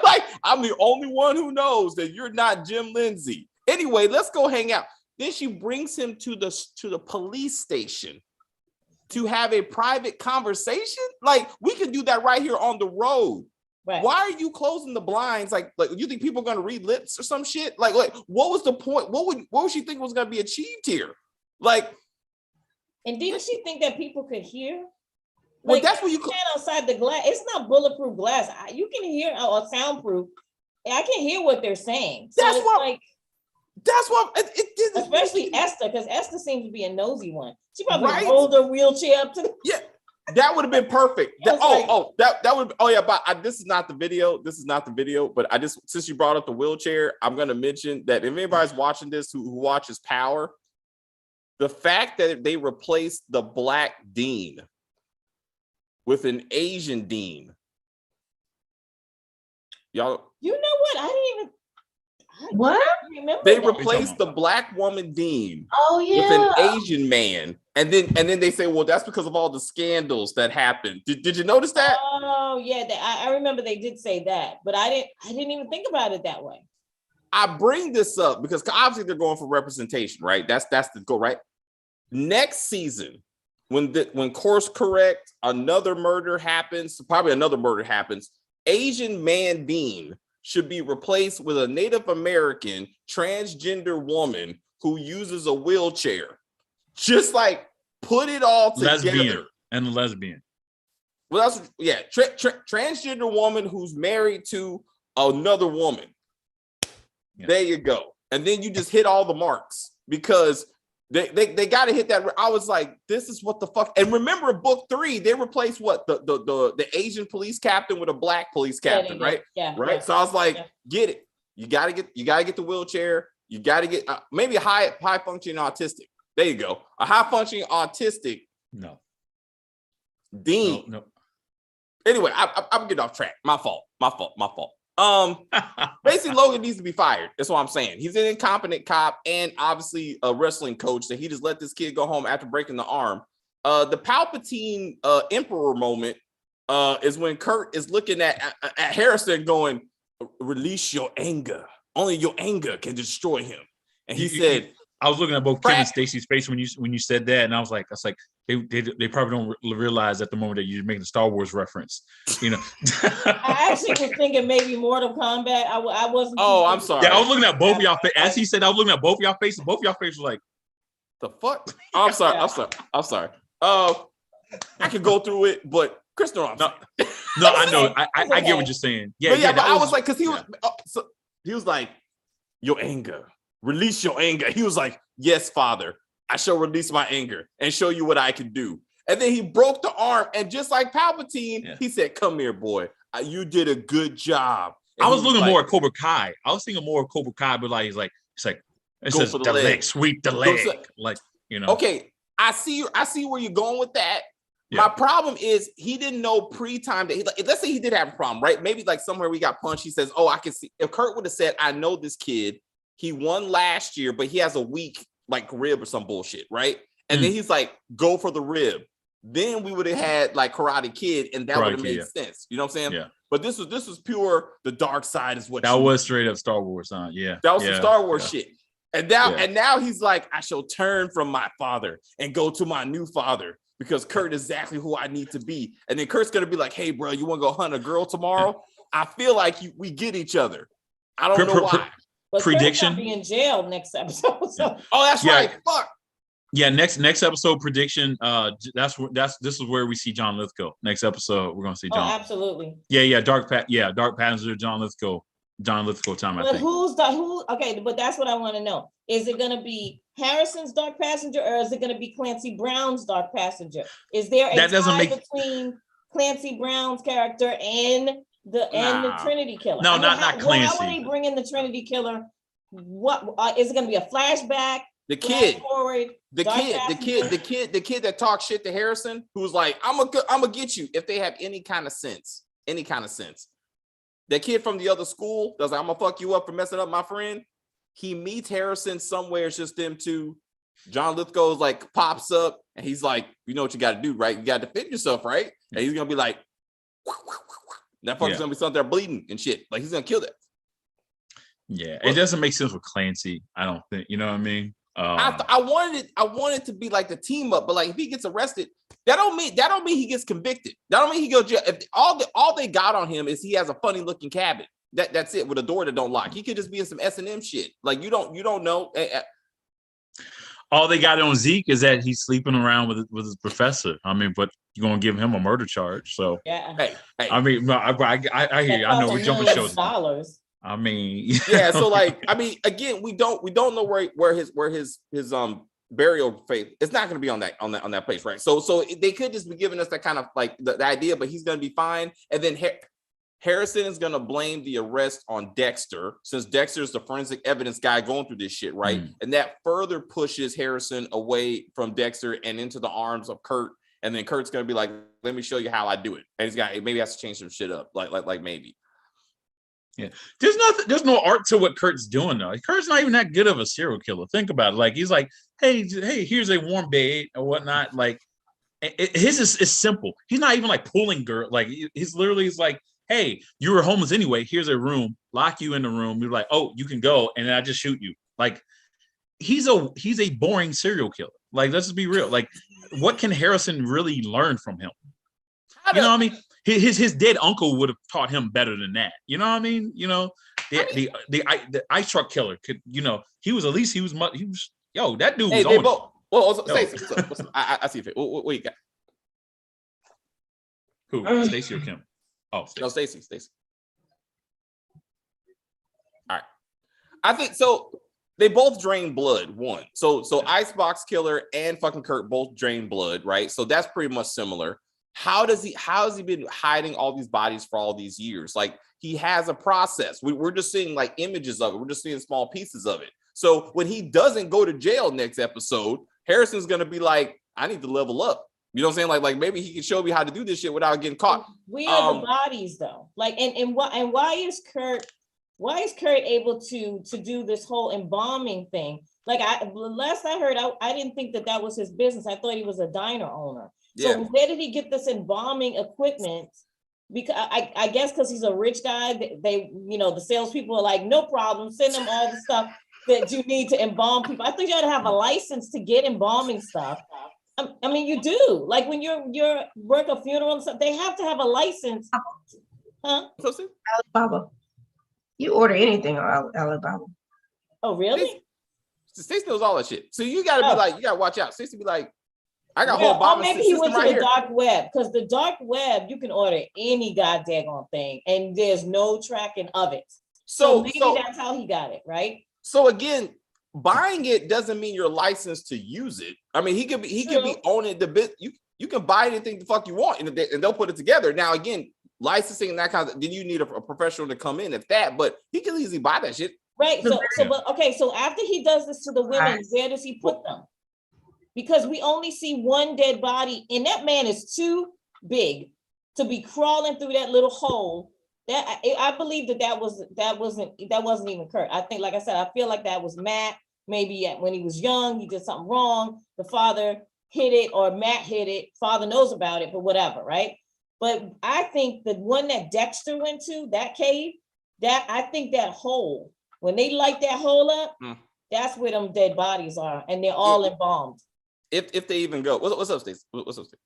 Like, I'm the only one who knows that you're not Jim Lindsay. Anyway, let's go hang out. Then she brings him to the police station to have a private conversation. Like, we can do that right here on the road. Right. Why are you closing the blinds? Like you think people are going to read lips or some shit? Like what was the point? What would she think was going to be achieved here? Like, and didn't she think that people could hear? Well, that's what you stand outside the glass. It's not bulletproof glass. You can hear or soundproof. I can hear what they're saying. So that's what. Like, that's what it did. Especially Esther, because Esther seems to be a nosy one. She probably rolled her wheelchair up to. Yeah, that would have been perfect. That would. Oh yeah, but this is not the video. This is not the video. But since you brought up the wheelchair, I'm going to mention that if anybody's watching this who watches Power, the fact that they replaced the black Dean with an Asian Dean, y'all. You know what? I didn't even. What? They replaced the black woman Dean with an Asian man, and then they say, well, that's because of all the scandals that happened. Did you notice that? Oh yeah, I remember they did say that, but I didn't even think about it that way. I bring this up because obviously they're going for representation, right? That's the goal, right? Next season, when course correct, another murder happens, Asian man Dean should be replaced with a Native American transgender woman who uses a wheelchair. Just like put it all together. Lesbian. Well, transgender woman who's married to another woman. Yeah. There you go. And then you just hit all the marks because they got to hit that. I was like, this is what the fuck. And remember, book 3, they replaced the Asian police captain with a black police captain, right? Yeah. Right. Yeah. So I was like, get it. You gotta get the wheelchair. You gotta get maybe a high functioning autistic. There you go. A high functioning autistic. No. Dean. No. Anyway, I'm getting off track. My fault. Basically, Logan needs to be fired. That's what I'm saying. He's an incompetent cop and obviously a wrestling coach that he just let this kid go home after breaking the arm. The Palpatine Emperor moment is when Kurt is looking at Harrison going, release your anger. Only your anger can destroy him. And he said, I was looking at both Kim and Stacy's face when you said that, and I was like, they probably don't realize at the moment that you're making a Star Wars reference, you know. I actually was thinking maybe Mortal Kombat. I wasn't. Oh, I'm sorry. Yeah, I was looking at both of y'all faces. As he said, I was looking at both of y'all faces. Both of y'all faces were like, the fuck? I'm sorry. I could go through it, but Chris, no, I know. I get what you're saying. Yeah, but I was like, because he was like, your anger. Release your anger. He was like, yes, Father, I shall release my anger and show you what I can do. And then he broke the arm. And just like Palpatine, he said, come here, boy. You did a good job. And I was looking more at Cobra Kai. I was thinking more of Cobra Kai, but like, it says the leg, sweep the leg. Like, you know. Okay, I see where you're going with that. Yeah. My problem is he didn't know pre-time that let's say he did have a problem, right? Maybe like somewhere we got punched. He says, oh, I can see. If Kurt would have said, I know this kid. He won last year, but he has a weak like rib or some bullshit, right? And then he's like, go for the rib. then we would have had like Karate Kid, and that would have made sense. You know what I'm saying? Yeah. But this was pure. The dark side is what that was straight up Star Wars, huh? Yeah. That was some Star Wars shit. And now he's like, I shall turn from my father and go to my new father because Kurt is exactly who I need to be. And then Kurt's gonna be like, hey, bro, you want to go hunt a girl tomorrow? I feel like we get each other. I don't know why. But prediction. Kurt's gonna be in jail next episode. So. Oh, that's right. Fuck. Yeah, next episode prediction. This is where we see John Lithgow. Next episode, we're gonna see John. Oh, absolutely. Yeah, Dark Passenger, John Lithgow time. But I think. Okay, but that's what I want to know. Is it gonna be Harrison's Dark Passenger, or is it gonna be Clancy Brown's Dark Passenger? Is there a tie between Clancy Brown's character and the Trinity Killer? No, not Clancy. How are they bringing the Trinity Killer? What is it gonna be a flashback? The kid that talks shit to Harrison, who's like, I'm gonna get you if they have any kind of sense. That kid from the other school that's like, I'm gonna fuck you up for messing up my friend. He meets Harrison somewhere. It's just them two. John Lithgow's like pops up and he's like, you know what you got to do, right? You got to defend yourself, right? And he's gonna be like, that fucker's gonna be something there bleeding and shit. Like he's gonna kill that. Yeah, it doesn't make sense with Clancy. I don't think. You know what I mean? I wanted to be like the team up, but like if he gets arrested, that don't mean he gets convicted. That don't mean he goes to jail. If all they got on him is he has a funny looking cabin. That's it, with a door that don't lock. He could just be in some S&M shit. Like you don't know. All they got on Zeke is that he's sleeping around with his professor. I mean, but you're gonna give him a murder charge. So yeah. Hey. I mean, I hear you. I know we're jumping shows. Dollars. I mean, yeah. So like, I mean, again, we don't know where his burial faith. It's not going to be on that place, right? So they could just be giving us that kind of like the idea, but he's going to be fine. And then Harrison is going to blame the arrest on Dexter, since Dexter is the forensic evidence guy going through this shit, right? And that further pushes Harrison away from Dexter and into the arms of Kurt. And then Kurt's going to be like, "Let me show you how I do it." And maybe has to change some shit up, like maybe. Yeah, there's no art to what Kurt's doing though. Kurt's not even that good of a serial killer. Think about it. Like he's like, hey, here's a warm bed or whatnot. Like his is simple. He's not even like pulling girl. Like he's literally like, hey, you were homeless anyway. Here's a room. Lock you in the room. You're like, oh, you can go, and then I just shoot you. Like he's a boring serial killer. Like let's just be real. Like what can Harrison really learn from him? You know what I mean? His dead uncle would have taught him better than that. You know what I mean? You know, the ice truck killer could, you know, he was that dude was they both. Well, Stacey, I see it. What you got? Who? Stacey or Kim? Oh, Stacey. No, Stacey. All right. I think so. They both drain blood. One. So Icebox Killer and fucking Kurt both drain blood, right? So that's pretty much similar. How has he been hiding all these bodies for all these years? Like he has a process. We're just seeing like images of it. We're just seeing small pieces of it. So when he doesn't go to jail next episode, Harrison's gonna be like, I need to level up. You know what I'm saying? Like maybe he can show me how to do this shit without getting caught. We are the bodies though. Like and why is Kurt able to do this whole embalming thing? Like last I heard, I didn't think that was his business. I thought he was a diner owner. So where did he get this embalming equipment? Because I guess because he's a rich guy, they the salespeople are like, no problem, send them all the stuff that you need to embalm people. I think you ought to have a license to get embalming stuff. I mean, you do. Like when you're work a funeral and stuff, they have to have a license. Huh? Alibaba. You order anything on Alibaba. Oh, really? Stacey knows all that shit. So you gotta be like, you gotta watch out. Stacey be like, I got whole bomb. Maybe he went to the dark web, because the dark web you can order any goddamn thing and there's no tracking of it. So maybe that's how he got it, right? So again, buying it doesn't mean you're licensed to use it. I mean, he could be owning the bit. You can buy anything the fuck you want and they'll put it together. Now again, licensing and that kind of, then you need a professional to come in at that, but he can easily buy that shit. Right. So after he does this to the women, where does he put them? Because we only see one dead body, and that man is too big to be crawling through that little hole. That I believe that wasn't even Kurt. I think, like I said, I feel like that was Matt. Maybe when he was young, he did something wrong. The father hid it or Matt hid it. Father knows about it, but whatever, right? But I think the one that Dexter went to, that cave, I think that hole, when they light that hole up, that's where them dead bodies are, and they're all embalmed. If they even go, what's up, Stacey? What's up, Stacey?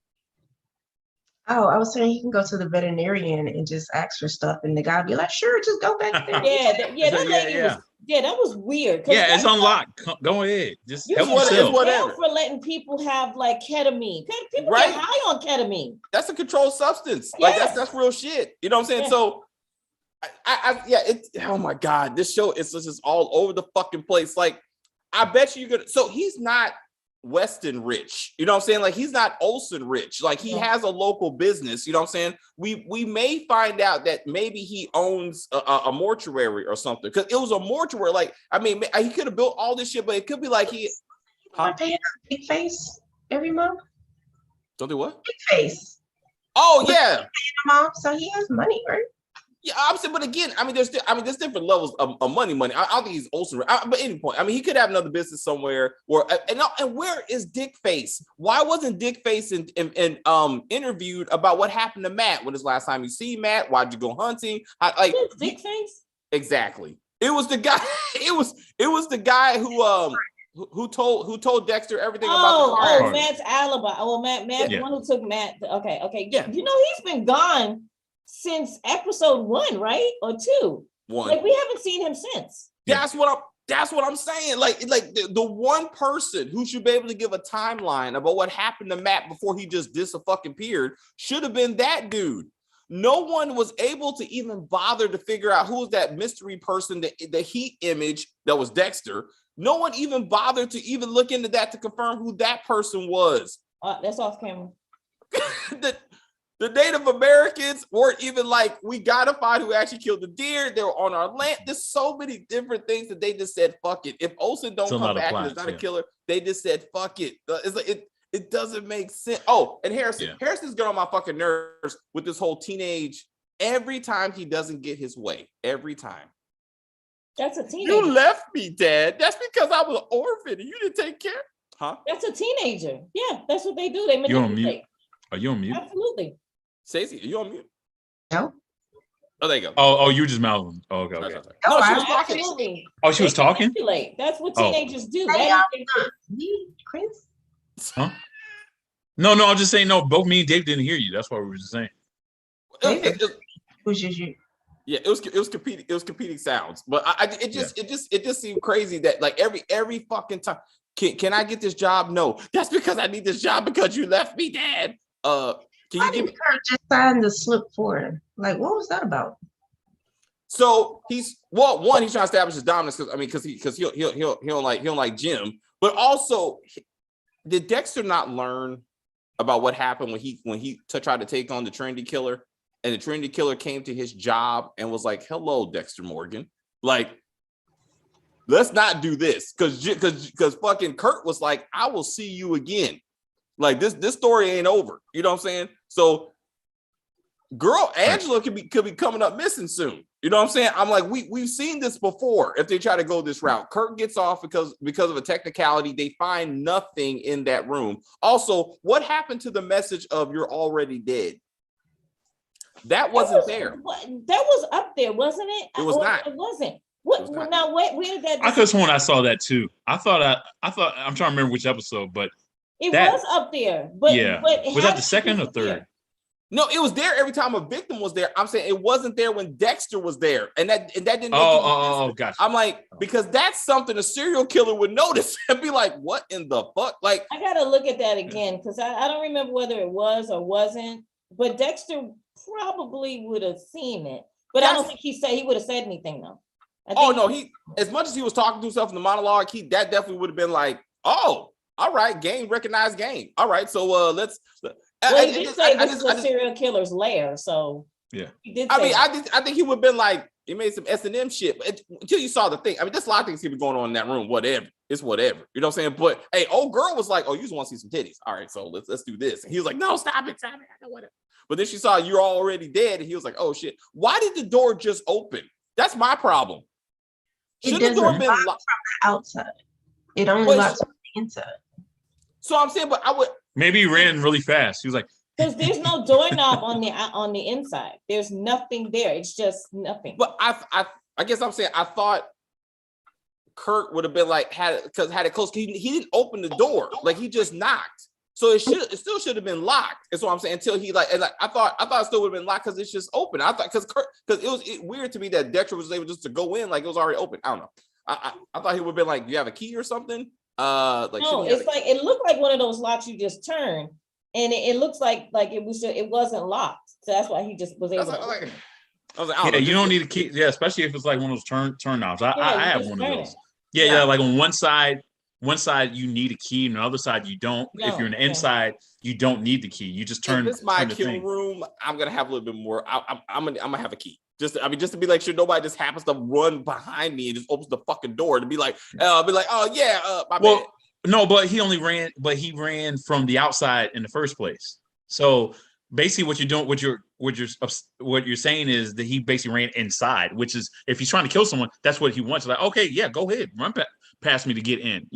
Oh, I was saying he can go to the veterinarian and just ask for stuff, and the guy be like, "Sure, just go back there." That was weird. Yeah, it's unlocked. Go ahead. Just you help should yourself. Whatever. for letting people have like ketamine. People Right. get high on ketamine. That's a controlled substance. Like Yes. that's real shit. You know what I'm saying? Yeah. So it's oh my god, this show is just all over the fucking place. Like, I bet you're gonna. So he's not Weston rich. You know what I'm saying? Like, he's not Olsen rich. Like, he has a local business. You know what I'm saying? We may find out that maybe he owns a mortuary or something, because it was a mortuary. Like, I mean, he could have built all this shit, but it could be like he. Paying a big face every month. Don't do what? Big face. Oh yeah. Mom, so he has money, right? Yeah, I'm saying, but again, I mean, there's different levels of money. I don't think he's Olsen. But any point, I mean, he could have another business somewhere. And where is Dick Face? Why wasn't Dick Face interviewed about what happened to Matt? When his last time you see Matt? Why'd you go hunting? Dick Face? Exactly. It was the guy. It was the guy who told Dexter everything about the car. Oh, Matt's alibi. Oh, Matt, the one who took Matt. Okay. Yeah. You know, he's been gone since episode 1, right? Or 2. 1. Like, we haven't seen him since. That's what I'm saying. Like the one person who should be able to give a timeline about what happened to Matt before he just disappeared should have been that dude. No one was able to even bother to figure out who was that mystery person, the heat image that was Dexter. No one even bothered to even look into that to confirm who that person was. That's off camera. The Native Americans weren't even like, we gotta find who actually killed the deer. They were on our land. There's so many different things that they just said, fuck it. If Olsen don't come back and it's not a killer, they just said, fuck it. It's like, it doesn't make sense. Oh, and Harrison. Yeah. Harrison's getting on my fucking nerves with this whole teenage. Every time he doesn't get his way. Every time. That's a teenager. You left me, Dad. That's because I was an orphan and you didn't take care. Huh? That's a teenager. Yeah, that's what they do. They manipulate. You on mute? Are you on mute? Absolutely. Stacey, are you on mute? No. Oh, there you go. Oh, you just mouthing. Oh, okay. No, she was talking. Absolutely. Oh, she was talking? That's what teenagers do. Chris? Huh? No, I'm just saying, no, both me and Dave didn't hear you. That's what we were just saying. It was just you. Yeah, it was competing sounds. But it just seemed crazy that like every fucking time. Can I get this job? No. That's because I need this job because you left me, Dad. Can you give me just sign the slip for him? Like, what was that about? So he's trying to establish his dominance because he don't like Jim, but also did Dexter not learn about what happened when he tried to take on the Trinity Killer, and the Trinity Killer came to his job and was like, "Hello, Dexter Morgan, like, let's not do this," because fucking Kurt was like, "I will see you again." Like this story ain't over. You know what I'm saying? So girl Angela could be coming up missing soon. You know what I'm saying? I'm like, we've seen this before. If they try to go this route, Kurt gets off because of a technicality. They find nothing in that room. Also, what happened to the message of "you're already dead"? That wasn't there. That was up there, wasn't it? It was not. It wasn't. Now, where did that? I could have sworn I saw that too. I thought I'm trying to remember which episode, but it was up there. But was that the second or third? No, it was there every time a victim was there. I'm saying it wasn't there when Dexter was there, and that didn't make Oh, gotcha. I'm like, because that's something a serial killer would notice and be like, "What in the fuck?" Like, I gotta look at that again because I don't remember whether it was or wasn't. But Dexter probably would have seen it, but I don't think he would have said anything though. He as much as he was talking to himself in the monologue, that definitely would have been like, "Oh, all right, game, recognize game. All right, so let's." Well, he did say this is a serial killer's lair, so yeah. He did. I think he would have been like, he made some S&M shit, but until you saw the thing. I mean, there's a lot of things he was going on in that room. Whatever, it's whatever. You know what I'm saying? But hey, old girl was like, "Oh, you just want to see some titties? All right, so let's do this." And he was like, "No, stop it. I know whatever." But then she saw "you're already dead," and he was like, "Oh shit, why did the door just open?" That's my problem. Should the door been locked from the outside? It only locks from the inside. So I'm saying, but I would Maybe he ran really fast. He was like, Because there's no doorknob on the inside. There's nothing there. It's just nothing. but I guess I'm saying I thought Kurt would have been like had it close. He didn't open the door, like he just knocked. So it still should have been locked. That's what I'm saying. Until he I thought it still would have been locked because it's just open. I thought because it was weird to me that Dexter was able just to go in like it was already open. I don't know. I thought he would have been like, do you have a key or something? Like no, it's like it looked like one of those locks you just turn, and it looks like it wasn't locked. So that's why he just was able. I was like, I don't know, you don't need a key. Yeah, especially if it's like one of those turn knobs. I have one of those. Yeah. Yeah, like on one side you need a key, and the other side you don't. If you're on the inside, you don't need the key. You just turn. If it's my the kill thing. room, I'm gonna have a little bit more. I'm gonna have a key. Just to be like sure nobody just happens to run behind me and just opens the fucking door to be like, oh yeah, my bad. No, but he ran from the outside in the first place. So basically what you're doing, what you're saying is that he basically ran inside, which is if he's trying to kill someone, that's what he wants. Like, okay, yeah, go ahead, run past me to get in,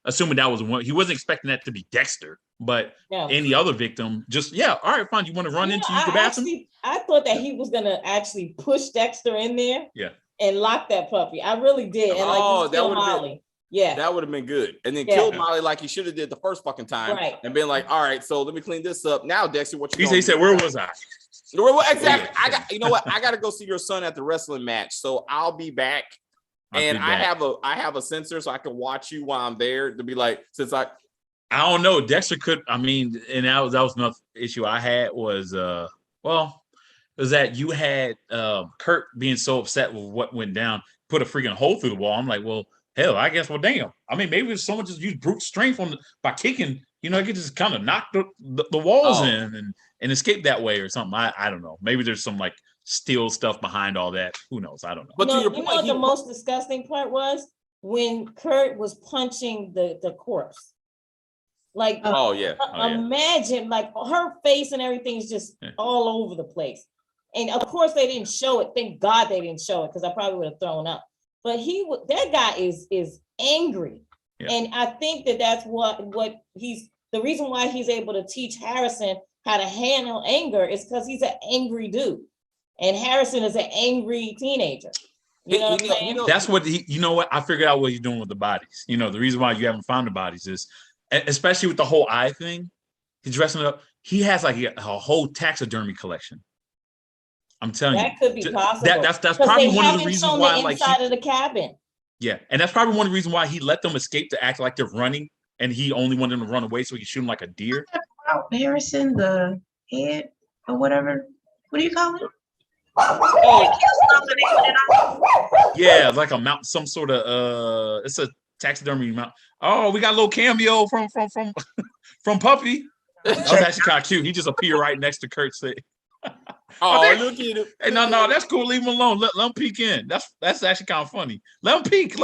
assuming that was one. He wasn't expecting that to be Dexter, but any other victim, just, all right, fine. You want to run into the bathroom? I thought that he was going to actually push Dexter in there and lock that puppy. I really did. And that would Molly. That would have been good. And then killed Molly like he should have did the first fucking time. Right. And been like, all right, so let me clean this up. Now, Dexter, what you He said, where was I? Exactly. You know what? I got to go see your son at the wrestling match. So I'll be back. I have a sensor so I can watch you while I'm there to be like, I don't know. Dexter could, and that was another issue I had was, was that you had Kurt being so upset with what went down, put a freaking hole through the wall. I'm like, well, hell, I guess, damn. Maybe if someone just used brute strength by kicking, it could just kind of knock the walls in and escape that way or something. I don't know. Maybe there's some like steel stuff behind all that. Who knows? I don't know. But to your point, what the most disgusting part was when Kurt was punching the corpse. Like, imagine like her face and everything's just all over the place. And of course they didn't show it. Thank God they didn't show it because I probably would have thrown up. But that guy is angry. Yeah. And I think that's what he's the reason why he's able to teach Harrison how to handle anger is because he's an angry dude. And Harrison is an angry teenager. You know what I'm saying? That's what I figured out what he's doing with the bodies. The reason why you haven't found the bodies is, especially with the whole eye thing, he's dressing it up. He has like a whole taxidermy collection. I'm telling you, that could be possible. That's probably one of the reasons why, like, inside of the cabin. Yeah, and that's probably one of the reasons why he let them escape to act like they're running, and he only wanted them to run away so he could shoot them like a deer. Harrison, the head or whatever. What do you call it? Yeah, like a mount, some sort of it's a taxidermy mount. Oh, we got a little cameo from Puppy. That was actually kind of cute. He just appeared right next to Kurt's thing. Look at him. Hey, no, that's cool. Leave him alone. Let him peek in. That's actually kind of funny. Let him peek.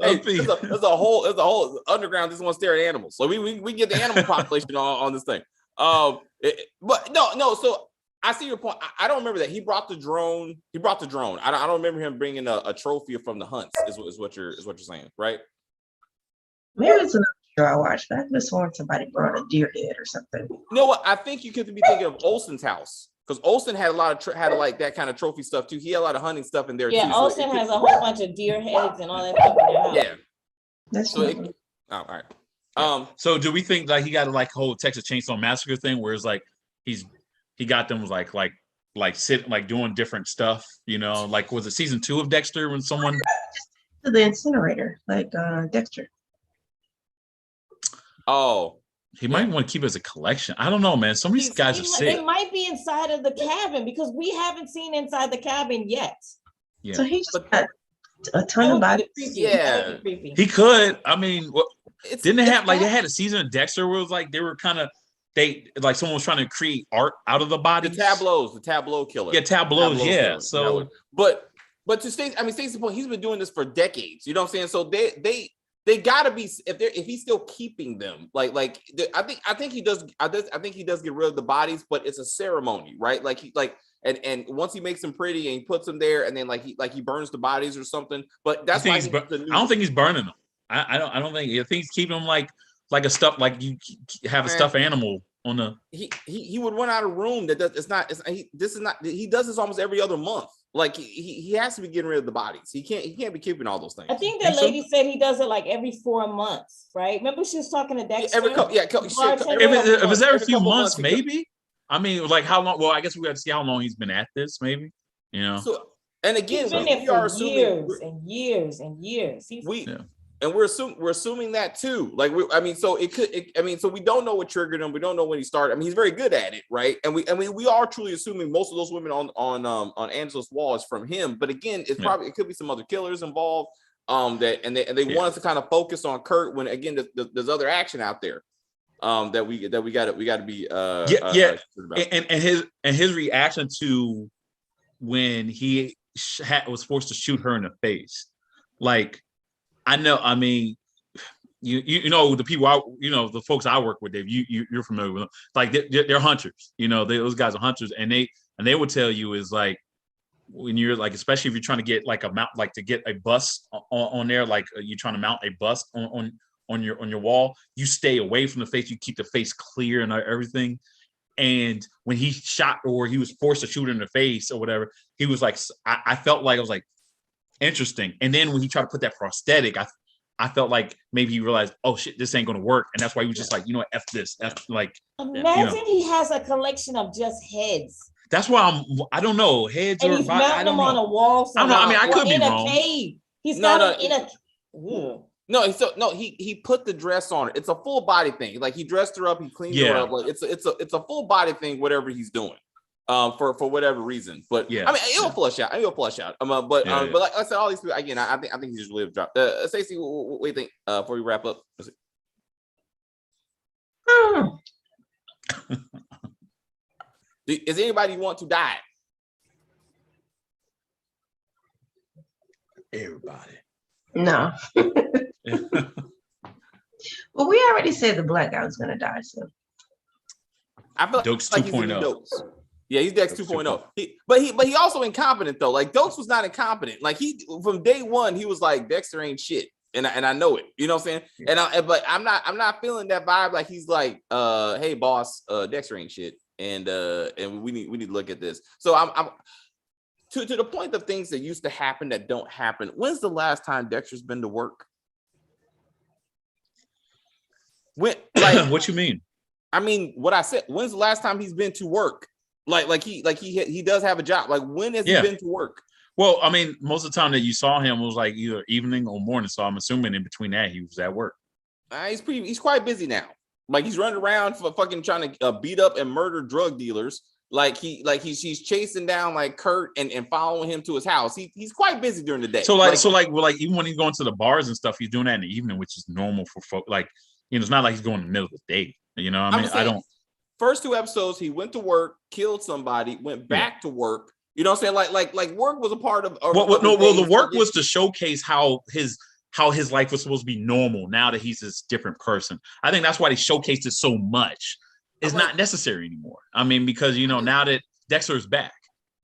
Hey, there's a whole underground just want to stare at animals. So we get the animal population on this thing. But no. So I see your point. I don't remember that he brought the drone. I don't remember him bringing a trophy from the hunts. Is what you're saying, right? Maybe it's another show I watched. I could have sworn somebody brought a deer head or something. You know what? I think you could be thinking of Olsen's house because Olsen had a lot of like that kind of trophy stuff too. He had a lot of hunting stuff in there too. Yeah, Olsen has a whole bunch of deer heads and all that stuff in their house. Yeah, that's all right. So do we think like he got like a whole Texas Chainsaw Massacre thing where it's like he got them like sitting like doing different stuff, like was it season 2 of Dexter when someone to the incinerator like Dexter. Oh, he might want to keep it as a collection. I don't know, man. Some of these guys are sick. It might be inside of the cabin because we haven't seen inside the cabin yet. Yeah. So he just got a ton of bodies. Yeah, he could. Didn't they have like they had a season of Dexter where it was like they were kind of someone was trying to create art out of the bodies. The tableau killer. Yeah, tableaus. Yeah. Killer. So, but to Stacey's point, he's been doing this for decades. You know what I'm saying? So they gotta be if he's still keeping them. I think he does. I think he does get rid of the bodies, but it's a ceremony, right? And once he makes them pretty and he puts them there, and then he burns the bodies or something. But that's why I don't think he's burning them. I don't think he's keeping him like a stuff, like you have a stuffed animal on the. He would run out of room. That does, it's not. This is not. He does this almost every other month. Like he has to be getting rid of the bodies. He can't be keeping all those things. I think that lady said he does it like every 4 months, right? Remember she was talking to Dexter? If it's every few months, maybe. I mean, like how long? Well, I guess we got to see how long he's been at this, maybe. You know. So, and again, he's been there for years and years and years. And we're assuming that too. Like so we don't know what triggered him. We don't know when he started. I mean, he's very good at it, right? And we are truly assuming most of those women on Angela's wall is from him. But again, it could be some other killers involved. They want us to kind of focus on Kurt when again there's other action out there. That we got to be and his reaction to when he was forced to shoot her in the face, like. I know. I mean, you know the people the folks I work with, Dave. You're familiar with them. Like they're hunters. You know, those guys are hunters, and they would tell you is like when you're like, especially if you're trying to get like a mount, like to get a bust on there, like you're trying to mount a bust on your wall. You stay away from the face. You keep the face clear and everything. And when he shot or he was forced to shoot her in the face or whatever, he was like, I felt like I was like. Interesting. And then when he tried to put that prosthetic, I felt like maybe he realized, oh shit, this ain't gonna work. And that's why he was just like, F this. Like imagine he has a collection of just heads. That's why I don't know. Heads and he's mounting them on a wall. I don't know. I mean, I could be wrong. In a cave. He's got in a he put the dress on her. It's a full body thing. Like he dressed her up, he cleaned her up. Like it's a full body thing, whatever he's doing. For whatever reason, but I mean, it'll flush out. But like I said, all these people again. I think he just really dropped. Stacey, what do you think before we wrap up? Is anybody want to die? Everybody. No. Well, we already said the black guy was gonna die, so I feel Dokes like 2.0. Yeah, he's Dex 2.0. But he also incompetent though. Like Dokes was not incompetent. Like he from day one he was like Dexter ain't shit, and I know it. You know what I'm saying? Yeah. But I'm not feeling that vibe. Like he's like, hey boss, Dexter ain't shit, and we need to look at this. So I'm to the point of things that used to happen that don't happen. When's the last time Dexter's been to work? When? Like what you mean? I mean what I said. When's the last time he's been to work? Like he does have a job. Like when has he been to work? Well, I mean, most of the time that you saw him was like either evening or morning. So I'm assuming in between that he was at work. He's quite busy now. Like he's running around for fucking trying to beat up and murder drug dealers. He's chasing down like Kurt and following him to his house. He's quite busy during the day. So even when he's going to the bars and stuff, he's doing that in the evening, which is normal for folk. Like it's not like he's going in the middle of the day. You know, I mean, I don't. First 2 episodes, he went to work, killed somebody, went back to work. You know what I'm saying? Like work was a part of. The work was to showcase how his life was supposed to be normal. Now that he's this different person, I think that's why they showcased it so much. It's not necessary anymore. I mean, because now that Dexter's back,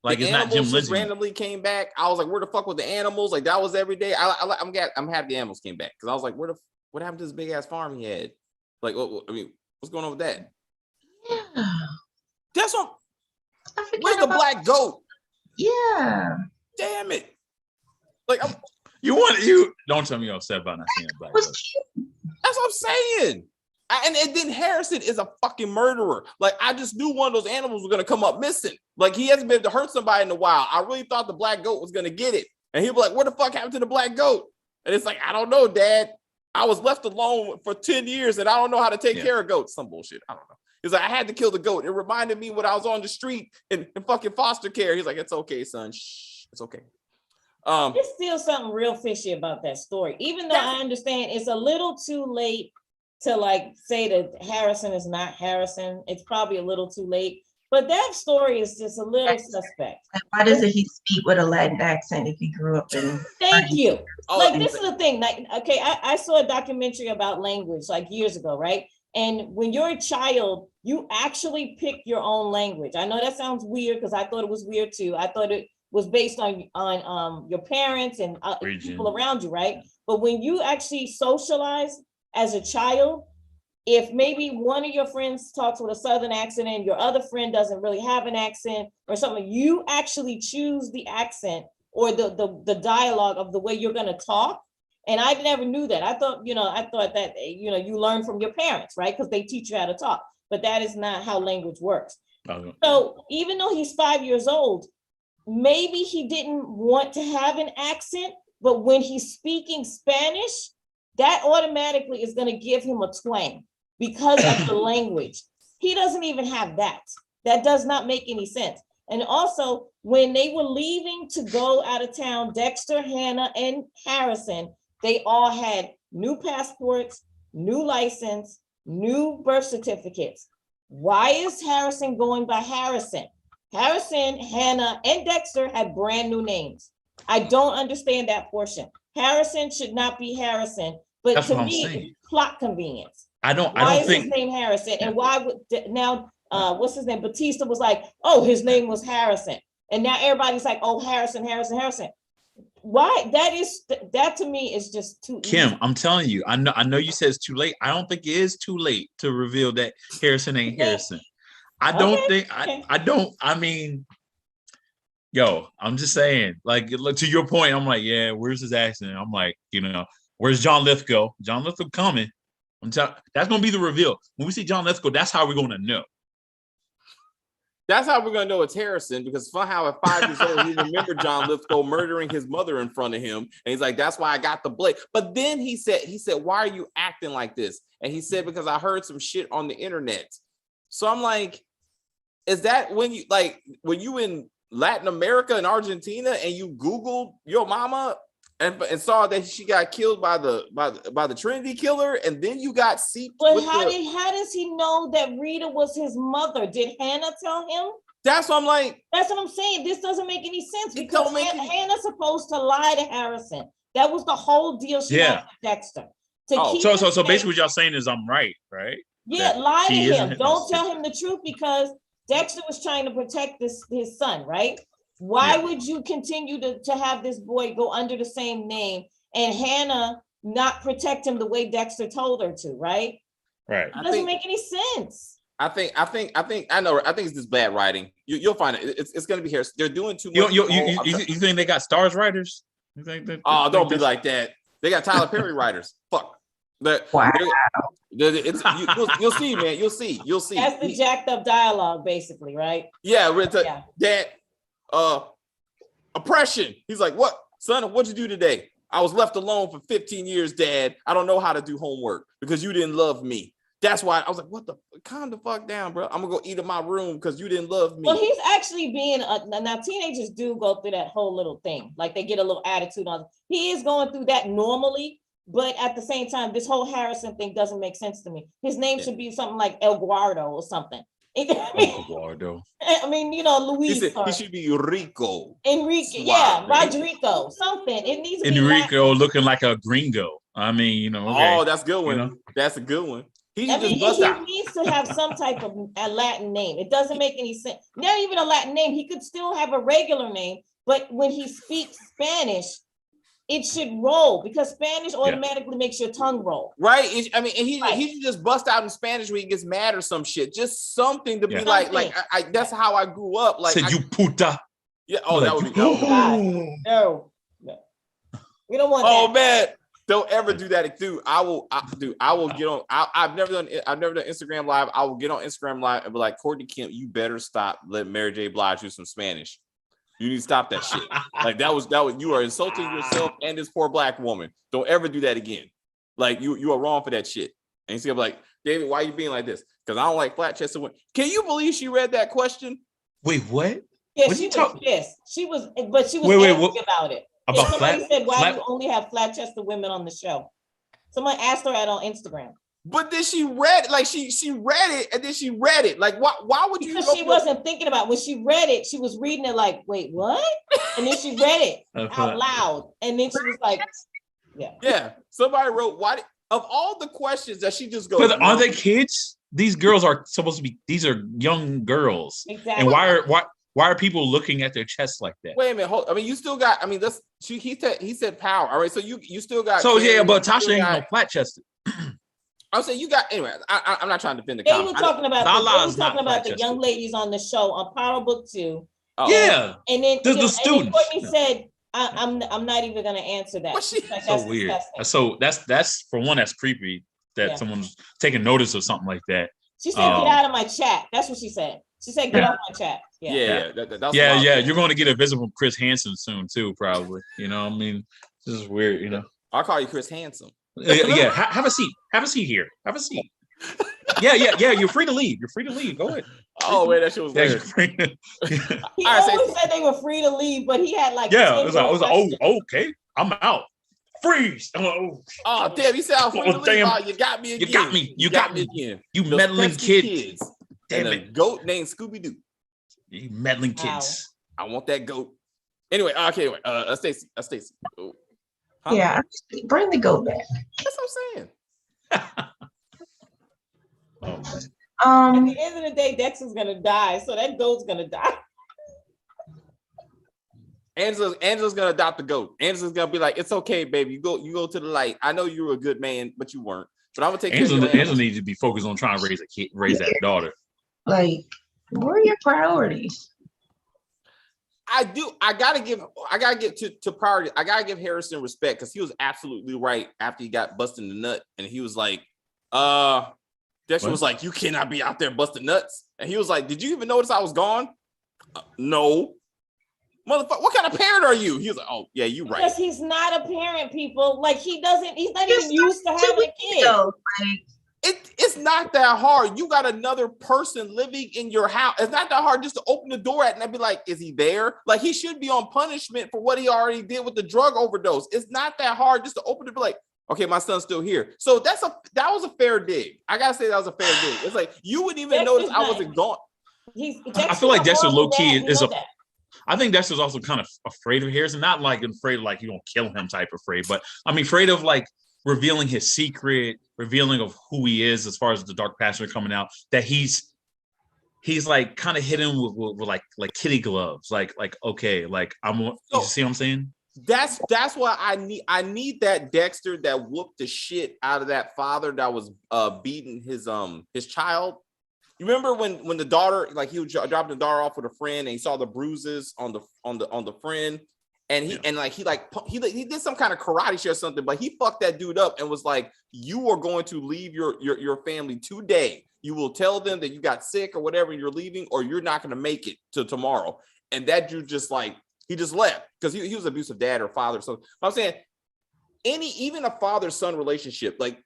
like it's not Jim Lindsay. Randomly came back. I was like, where the fuck was the animals? Like that was every day. I'm happy the animals came back because I was like, what happened to this big ass farm he had? Like, I mean, what's going on with that? Yeah. That's what. Where's the black goat? Yeah. Damn it! Like you don't tell me you're upset about not seeing a black goat. That's what I'm saying. And then Harrison is a fucking murderer. Like I just knew one of those animals was gonna come up missing. Like he hasn't been able to hurt somebody in a while. I really thought the black goat was gonna get it, and he'll be like, "What the fuck happened to the black goat?" And it's like, I don't know, Dad. I was left alone for 10 years, and I don't know how to take care of goats. Some bullshit. I don't know. He's like, I had to kill the goat. It reminded me when I was on the street in fucking foster care. He's like, it's okay, son. Shh, it's okay. There's still something real fishy about that story. Even though I understand it's a little too late to like say that Harrison is not Harrison. It's probably a little too late. But that story is just a little suspect. Why doesn't he speak with a Latin accent if he grew up in? Thank you. Like this is the thing. Like, okay, I saw a documentary about language like years ago, right? And when you're a child, you actually pick your own language. I know that sounds weird because I thought it was weird too. I thought was based on your parents and people around you, right? But when you actually socialize as a child, if maybe one of your friends talks with a Southern accent and your other friend doesn't really have an accent or something, you actually choose the accent or the dialogue of the way you're going to talk. And I never knew that. I thought that, you learn from your parents, right? Because they teach you how to talk, but that is not how language works. Okay. So even though he's 5 years old, maybe he didn't want to have an accent, but when he's speaking Spanish, that automatically is going to give him a twang because of the language. He doesn't even have that. That does not make any sense. And also, when they were leaving to go out of town, Dexter, Hannah, and Harrison, they all had new passports, new license, new birth certificates. Why is Harrison going by Harrison? Harrison, Hannah, and Dexter had brand new names. I don't understand that portion. Harrison should not be Harrison, but That's to what I'm me, saying. it's plot convenience. I don't Why think is his name Harrison? And why would now what's his name? Batista was like, oh, his name was Harrison. And now everybody's like, oh, Harrison. Why? That to me is just too Kim, easy. I'm telling you, I know you said it's too late. I don't think it is too late to reveal that Harrison ain't Harrison. I don't think I mean, yo, I'm just saying, like, look, to your point, I'm like, yeah, where's his accent? I'm like, where's John Lithgow? John Lithgow coming. That's gonna be the reveal. When we see John Lithgow, that's how we're gonna know. That's how we're gonna know it's Harrison, because somehow at 5 years old, he remembered John Lithgow murdering his mother in front of him, and he's like, "That's why I got the blade." But then he said, "Why are you acting like this?" And he said, "Because I heard some shit on the internet." So I'm like, is that when you in Latin America and Argentina and you Googled your mama and saw that she got killed by the Trinity killer, and then you got seeped? But how does he know that Rita was his mother? Did Hannah tell him? That's what I'm like. That's what I'm saying. This doesn't make any sense because Hannah's supposed to lie to Harrison. That was the whole deal she had with Dexter. So basically what y'all saying is I'm right? Yeah, lie to him. Don't tell him the truth because Dexter was trying to protect his son, right? Why would you continue to have this boy go under the same name and Hannah not protect him the way Dexter told her to, right? Right. It doesn't make any sense. I think it's just bad writing. You'll find it. It's going to be here. They're doing too much. You think they got stars writers? You think don't be like that. They got Tyler Perry writers. Fuck. Wow. You'll see, man. You'll see. That's the jacked up dialogue, basically, right? Yeah, that oppression. He's like, "What, son? What'd you do today?" "I was left alone for 15 years, Dad. I don't know how to do homework because you didn't love me. That's why." I was like, "What the? Calm the fuck down, bro. I'm gonna go eat in my room because you didn't love me." Well, he's actually being now teenagers do go through that whole little thing. Like they get a little attitude on. He is going through that normally. But at the same time, this whole Harrison thing doesn't make sense to me. His name should be something like El Guardo or something. El Guardo. I mean, Luis. He should be Rico. Enrique, Rodrigo, something. It needs to be Enrico Latin. looking like a gringo. I mean, okay. Oh, that's a good one. That's a good one. He needs to have some type of a Latin name. It doesn't make any sense. Not even a Latin name. He could still have a regular name, but when he speaks Spanish, it should roll because Spanish automatically makes your tongue roll. Right. He should just bust out in Spanish when he gets mad or some shit. Just something to be like that's how I grew up. Like, said you puta. Yeah. Oh, that would be. No. We don't want that. Oh man, don't ever do that, dude. I will get on. I've never done Instagram Live. I will get on Instagram Live and be like, Courtney Kemp, you better stop letting Mary J. Blige do some Spanish. You need to stop that shit. Like that was you are insulting yourself and this poor black woman. Don't ever do that again. Like you are wrong for that shit. And he's like, David, why are you being like this? Because I don't like flat chested women. Can you believe she read that question? Wait, what? Yeah, she was pissed. She was angry about it. About somebody said, why do you only have flat chested women on the show? Someone asked her that on Instagram. But then she read like she read it and then she read it. Like why would you? Because she wasn't thinking about it. When she read it, she was reading it like, wait, what? And then she read it out loud. And then she was like, yeah. Somebody wrote, why of all the questions that she just goes, are they kids? These girls are supposed to be, these are young girls. Exactly. And Why are people looking at their chest like that? Wait a minute. I mean, you still got. I mean, he said power. All right, so you still got. So Carrie, yeah, but Tasha ain't no flat chested. I'm saying you got. Anyway, I'm not trying to defend the. They were talking about Lala's the young ladies on the show on Power Book 2. Oh. Yeah, and then the students. Courtney said, "I'm not even going to answer that." That's so weird. Disgusting. So that's for one, that's creepy that someone's taking notice of something like that. She said, "Get out of my chat." That's what she said. She said, "Get off my chat." Yeah. You're going to get a visit from Chris Hansen soon too, probably. You know, I mean, this is weird. You know, I'll call you Chris Handsome. Yeah. Have a seat. Have a seat here. Have a seat. Yeah. You're free to leave. You're free to leave. Go ahead. Oh man, that shit was weird. He always said they were free to leave, but he had like it was like, oh, okay, I'm out. Freeze. Oh damn, you said I was free to leave. Oh, you got me again. You got me again. You meddling kids. Damn and it. A goat named Scooby Doo. You meddling kids. I want that goat. Anyway, okay. Stacey. Huh? Yeah, bring the goat back. That's what I'm saying. At the end of the day, Dexter's gonna die, so that goat's gonna die. Angela's gonna adopt the goat. Angela's gonna be like, "It's okay, baby. You go to the light. I know you were a good man, but you weren't. But I'm gonna take Angela. Angela needs to be focused on trying to raise that daughter. Like, what are your priorities? I gotta get to priority. I gotta give Harrison respect because he was absolutely right after he got busted in the nut, and he was like, Dexter was like, "You cannot be out there busting nuts," and he was like, "Did you even notice I was gone?" No, motherfucker. What kind of parent are you? He was like, "Oh yeah, you right." Because he's not a parent, people. Like he's not even used to having a kid. It's not that hard. You got another person living in your house. It's not that hard just to open the door at and I'd be like, is he there? Like he should be on punishment for what he already did with the drug overdose. It's not that hard just to open it, be like, okay, my son's still here. So that was a fair dig. I gotta say that was a fair dig. It's like you wouldn't even notice I wasn't gone. I feel like Dexter low key is I think Dexter's also kind of afraid of Harrison, not like afraid of like you don't kill him type afraid, but I mean afraid of like revealing his secret, revealing of who he is as far as the dark passion coming out, that he's like kind of hidden with like kitty gloves, like okay, like you see what I'm saying? That's why I need that Dexter that whooped the shit out of that father that was beating his child. You remember when the daughter, like he was dropping the daughter off with a friend and he saw the bruises on the friend. And he did some kind of karate shit or something, but he fucked that dude up and was like, "You are going to leave your family today. You will tell them that you got sick or whatever, and you're leaving, or you're not going to make it to tomorrow." And that dude just like he just left because he was an abusive dad or father. So I'm saying even a father-son relationship, like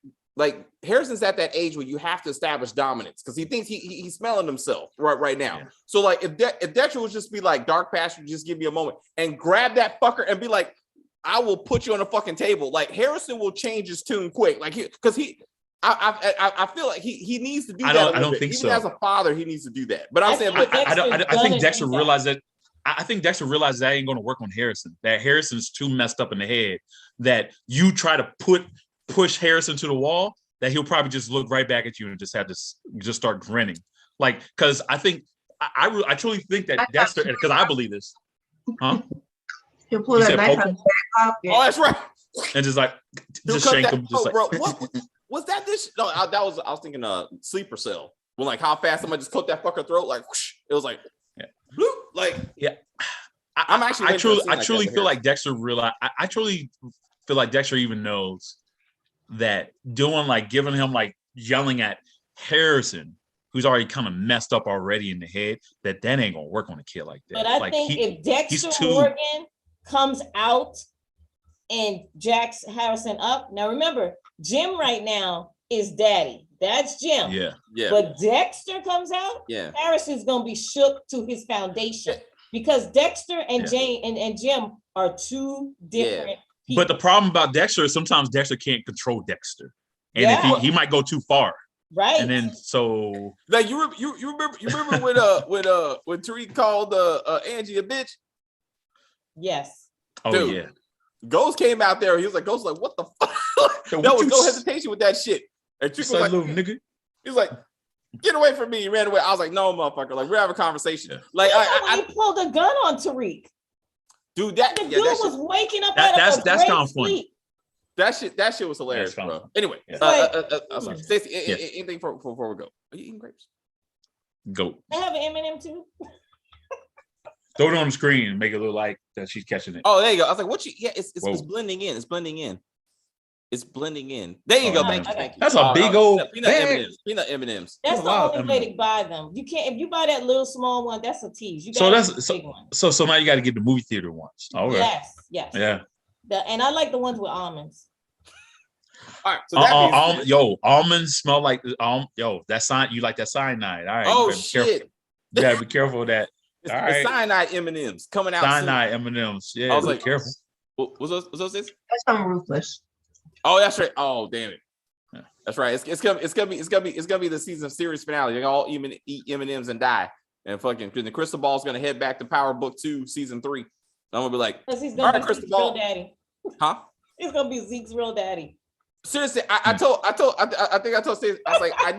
Harrison's at that age where you have to establish dominance because he thinks he's smelling himself right now. Yeah. So like if Dexter would just be like, "Dark pasture, just give me a moment," and grab that fucker and be like, "I will put you on a fucking table." Like Harrison will change his tune quick, like I feel like he needs to do that. I don't think even so. as a father, he needs to do that. But I'm saying, I think Dexter realized that. I think Dexter realized that ain't going to work on Harrison. That Harrison's too messed up in the head. That you try to push Harrison to the wall, that he'll probably just look right back at you and just have to just start grinning. Like, because I think I truly think that Dexter, because I believe this, huh? He'll pull that knife out of his back pocket. Oh, that's right. And just like just shake him. Just like, bro, what was that? No, I was thinking Sleeper Cell. When like how fast somebody just cut that fucker throat, like whoosh, it was like, bloop, like yeah. I truly feel like Dexter realized. I truly feel like Dexter even knows that doing like giving him like yelling at Harrison, who's already kind of messed up already in the head, that ain't gonna work on a kid like that. But I think if Dexter Morgan comes out and jacks Harrison up, now remember, Jim right now is daddy. That's Jim. Yeah. But Dexter comes out, Harrison's gonna be shook to his foundation because Dexter and Jane and Jim are two different people. But the problem about Dexter is sometimes Dexter can't control Dexter, and if he might go too far, right? And then so like you remember when Tariq called Angie a bitch? Yes. Oh dude, yeah. Ghost came out there. He was like, Ghost, like what the fuck? There was no hesitation with that shit. And Tariq was like, little nigga. He's like, Get away from me. He ran away. I was like, no, motherfucker. Like, we're having a conversation. Yeah. Like, When he pulled a gun on Tariq. dude, that The yeah, dude that was shit, waking up That- out that's- of a that's great kinda funny. sleep. that shit was hilarious, That's bro. fine. Anyway, Yeah. I'm sorry. Stacey, anything before we go? Are you eating grapes? Go. I have an M&M too. Throw it on the screen and make it look like that she's catching it. Oh, there you go. I was like, what you? Yeah, it's Whoa. blending in. It's blending in. It's blending in. There you Oh, go. yeah. Thank you. Okay. Thank you. That's a big old peanut bag. M&Ms. Peanut M&Ms. That's the Wow, only way M&M. to buy them. You can't if you buy that little small one. That's a tease. You So got that's the big one. so now you got to get the movie theater ones. Okay. Yes. Yeah. And I like the ones with almonds. All right. So that being said, Yo, almonds smell like yo, that sign. You like that cyanide? All right. oh you better be careful. shit, You gotta be careful of that. it's, All it's right. cyanide M&Ms coming out. Cyanide M&Ms. Yeah, I was be like, careful. Was those this? That's from Ruthless. Oh, that's right. Oh, damn it. Yeah. That's right. It's gonna be the season series finale. They all eat M&Ms and die. And fucking the crystal ball's gonna head back to Power Book 2, season 3. I'm gonna be like, Because he's all gonna right, be crystal Zeke's real ball, daddy. huh? He's gonna be Zeke's real daddy. Seriously, I think I told Stacey, I was like, I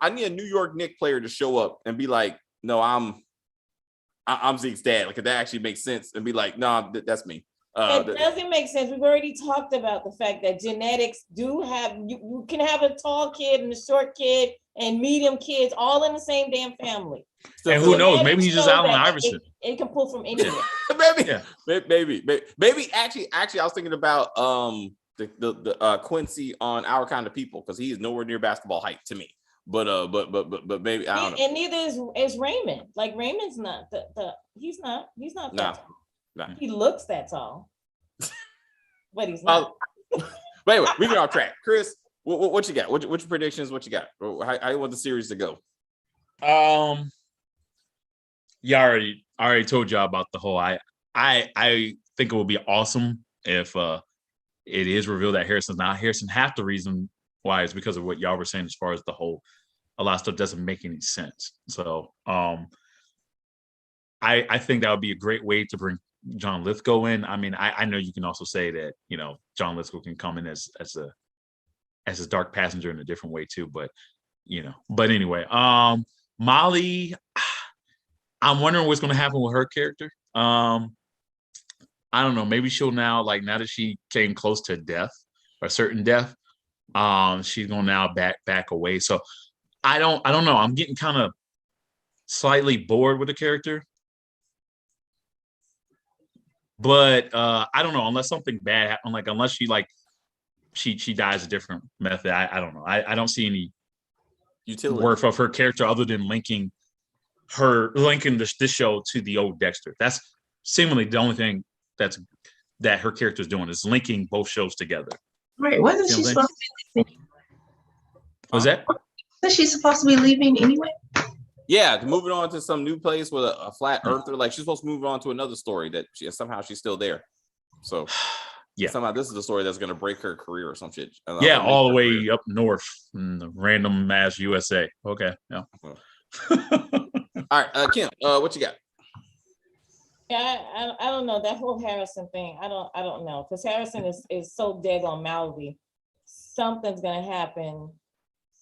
need a New York Knicks player to show up and be like, no, I'm Zeke's dad. Like, if that actually makes sense, and be like, no, that's me. It doesn't make sense. We've already talked about the fact that genetics do have you can have a tall kid and a short kid and medium kids all in the same damn family. And who knows? Genetics Maybe he's just show Allen that Iverson. It can pull from anywhere. maybe, Yeah. maybe. Actually, I was thinking about the Quincy on Our Kind of People, because he is nowhere near basketball height to me. But maybe I don't know. And neither is Raymond. Like Raymond's not he's not that Nah. tall. Nah. He looks that tall, but he's not. But anyway, we get off track. Chris, what you got? What your predictions? What you got? How you want the series to go? Yeah, I already told y'all about the whole. I think it will be awesome if it is revealed that Harrison's not Harrison. Half the reason why is because of what y'all were saying as far as the whole. A lot of stuff doesn't make any sense. So I think that would be a great way to bring John Lithgow in. I mean, I know you can also say that, John Lithgow can come in as a dark passenger in a different way too, but anyway, Molly, I'm wondering what's going to happen with her character. I don't know, maybe she'll now that she came close to death or certain death, she's going to now back away. So I don't know. I'm getting kind of slightly bored with the character. But I don't know, unless something bad happens, unless she dies a different method. I don't know. I don't see any Utility worth of her character other than linking this show to the old Dexter. That's seemingly the only thing that her character is doing, is linking both shows together. Right? Wasn't she supposed to be leaving? Was that? Wasn't she supposed to be leaving anyway? Yeah, moving on to some new place with a flat earther. Like, she's supposed to move on to another story that she's still there. So yeah, somehow this is the story that's going to break her career or some shit. Yeah, all the way up north in the random ass USA. Okay, yeah. All right, Kim, what you got? Yeah, I don't know that whole Harrison thing. I don't know, because Harrison is so dead on mouthy. Something's gonna happen,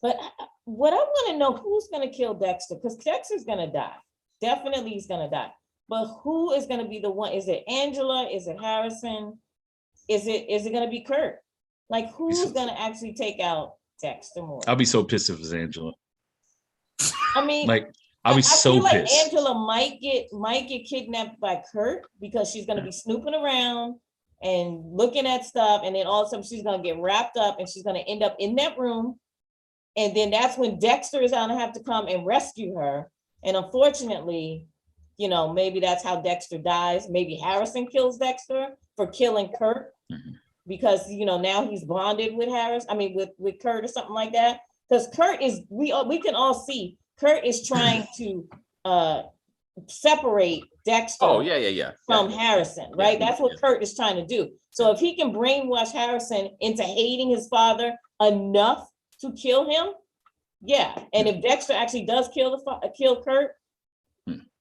but what I want to know, who's gonna kill Dexter? Because Dexter's gonna die. Definitely, he's gonna die. But who is gonna be the one? Is it Angela? Is it Harrison? Is it gonna be Kurt? Like, who's gonna actually take out Dexter more? I'll be so pissed if it's Angela. I mean, I'll be I so feel like pissed. Angela might get kidnapped by Kurt, because she's gonna be snooping around and looking at stuff, and then all of a sudden she's gonna get wrapped up and she's gonna end up in that room, and then that's when Dexter is gonna have to come and rescue her. And unfortunately, maybe that's how Dexter dies. Maybe Harrison kills Dexter for killing Kurt, because now he's bonded with Harris. I mean, with Kurt or something like that. Because Kurt is, we can all see Kurt is trying to separate Dexter from Harrison, right? That's what Kurt is trying to do. So if he can brainwash Harrison into hating his father enough to kill him, yeah. And if Dexter actually does kill Kurt,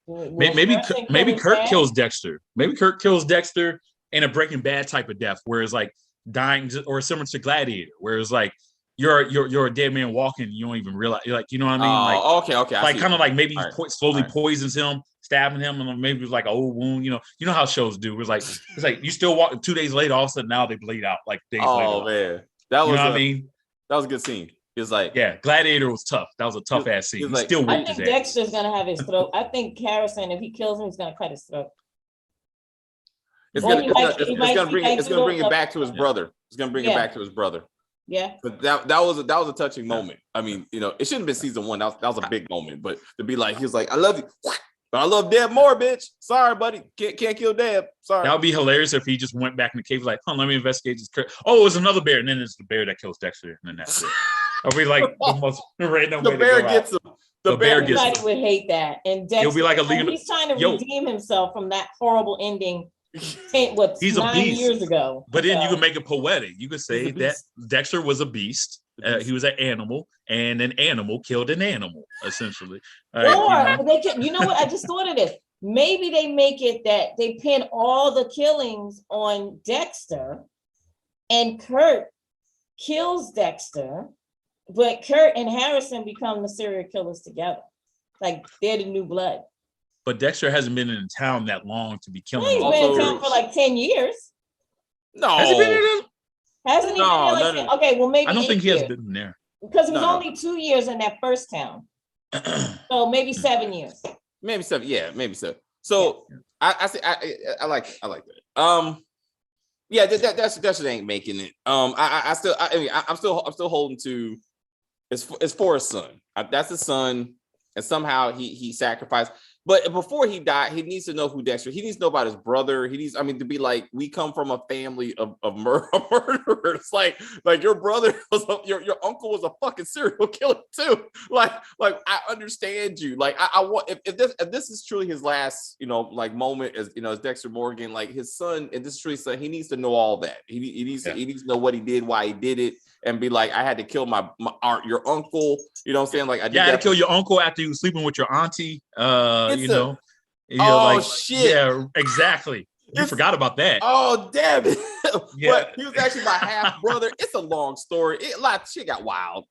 maybe Kurt kills Dexter. Maybe Kurt kills Dexter in a Breaking Bad type of death, where it's like dying, or similar to Gladiator, where it's like, you're a dead man walking. You don't even realize. You're like, you know what I mean? Like, okay. like kind of like maybe he slowly right. poisons him, stabbing him, and maybe it's like an old wound. You know how shows do. It's like you still walk 2 days later. All of a sudden now they bleed out like days later. Oh man, that was what I mean. That was a good scene. It was like, yeah, Gladiator was tough. That was a tough ass scene. He like, still I whipped his think ass. Dexter's gonna have his throat. I think Harrison, if he kills him, he's gonna cut his throat. It's gonna bring it back to his brother. It's gonna bring it back to his brother. Yeah. But that was a touching moment. I mean, it shouldn't have been season 1. That was a big moment. But to be like, he was like, I love you, but I love Deb more, bitch. Sorry, buddy. Can't kill Deb. Sorry. That would be hilarious if he just went back in the cave, like, let me investigate this. Oh, it's another bear, and then it's the bear that kills Dexter, and then that's it. It'll be like the most random way to bear go gets out. him. The bear gets Everybody would hate that. And Dexter, it'll be like he's trying to redeem himself from that horrible ending. He's a 9 beast. years ago. But then you can make it poetic. You could say that Dexter was a beast. He was an animal, and an animal killed an animal, essentially. Or they can, you know what? I just thought of this. Maybe they make it that they pin all the killings on Dexter, and Kurt kills Dexter, but Kurt and Harrison become the serial killers together. Like they're the new blood. But Dexter hasn't been in town that long to be killing. He's been in town for like 10 years. No. Has he been in? Hasn't he been there? Like, okay, well maybe I don't think he has years. been there. Because it was only 2 years in that first town. So maybe 7 years. Maybe 7. Yeah, maybe 7. So I like that. Yeah, that shit ain't making it. I'm still holding to. It's for his son. That's his son, and somehow he sacrificed. But before he died, he needs to know who Dexter. He needs to know about his brother. He needs, to be like, we come from a family of murderers. Like your brother was your uncle was a fucking serial killer too. Like I understand you. Like I want if this is truly his last moment as as Dexter Morgan, like his son, and this is truly son, he needs to know all that. He needs to know what he did, why he did it. And be like, I had to kill your uncle. You know what I'm saying? Like, I had to kill your uncle after you were sleeping with your auntie. Shit. Yeah, exactly. You forgot about that. Oh, damn it. Yeah. But he was actually my half brother. It's a long story. Shit got wild.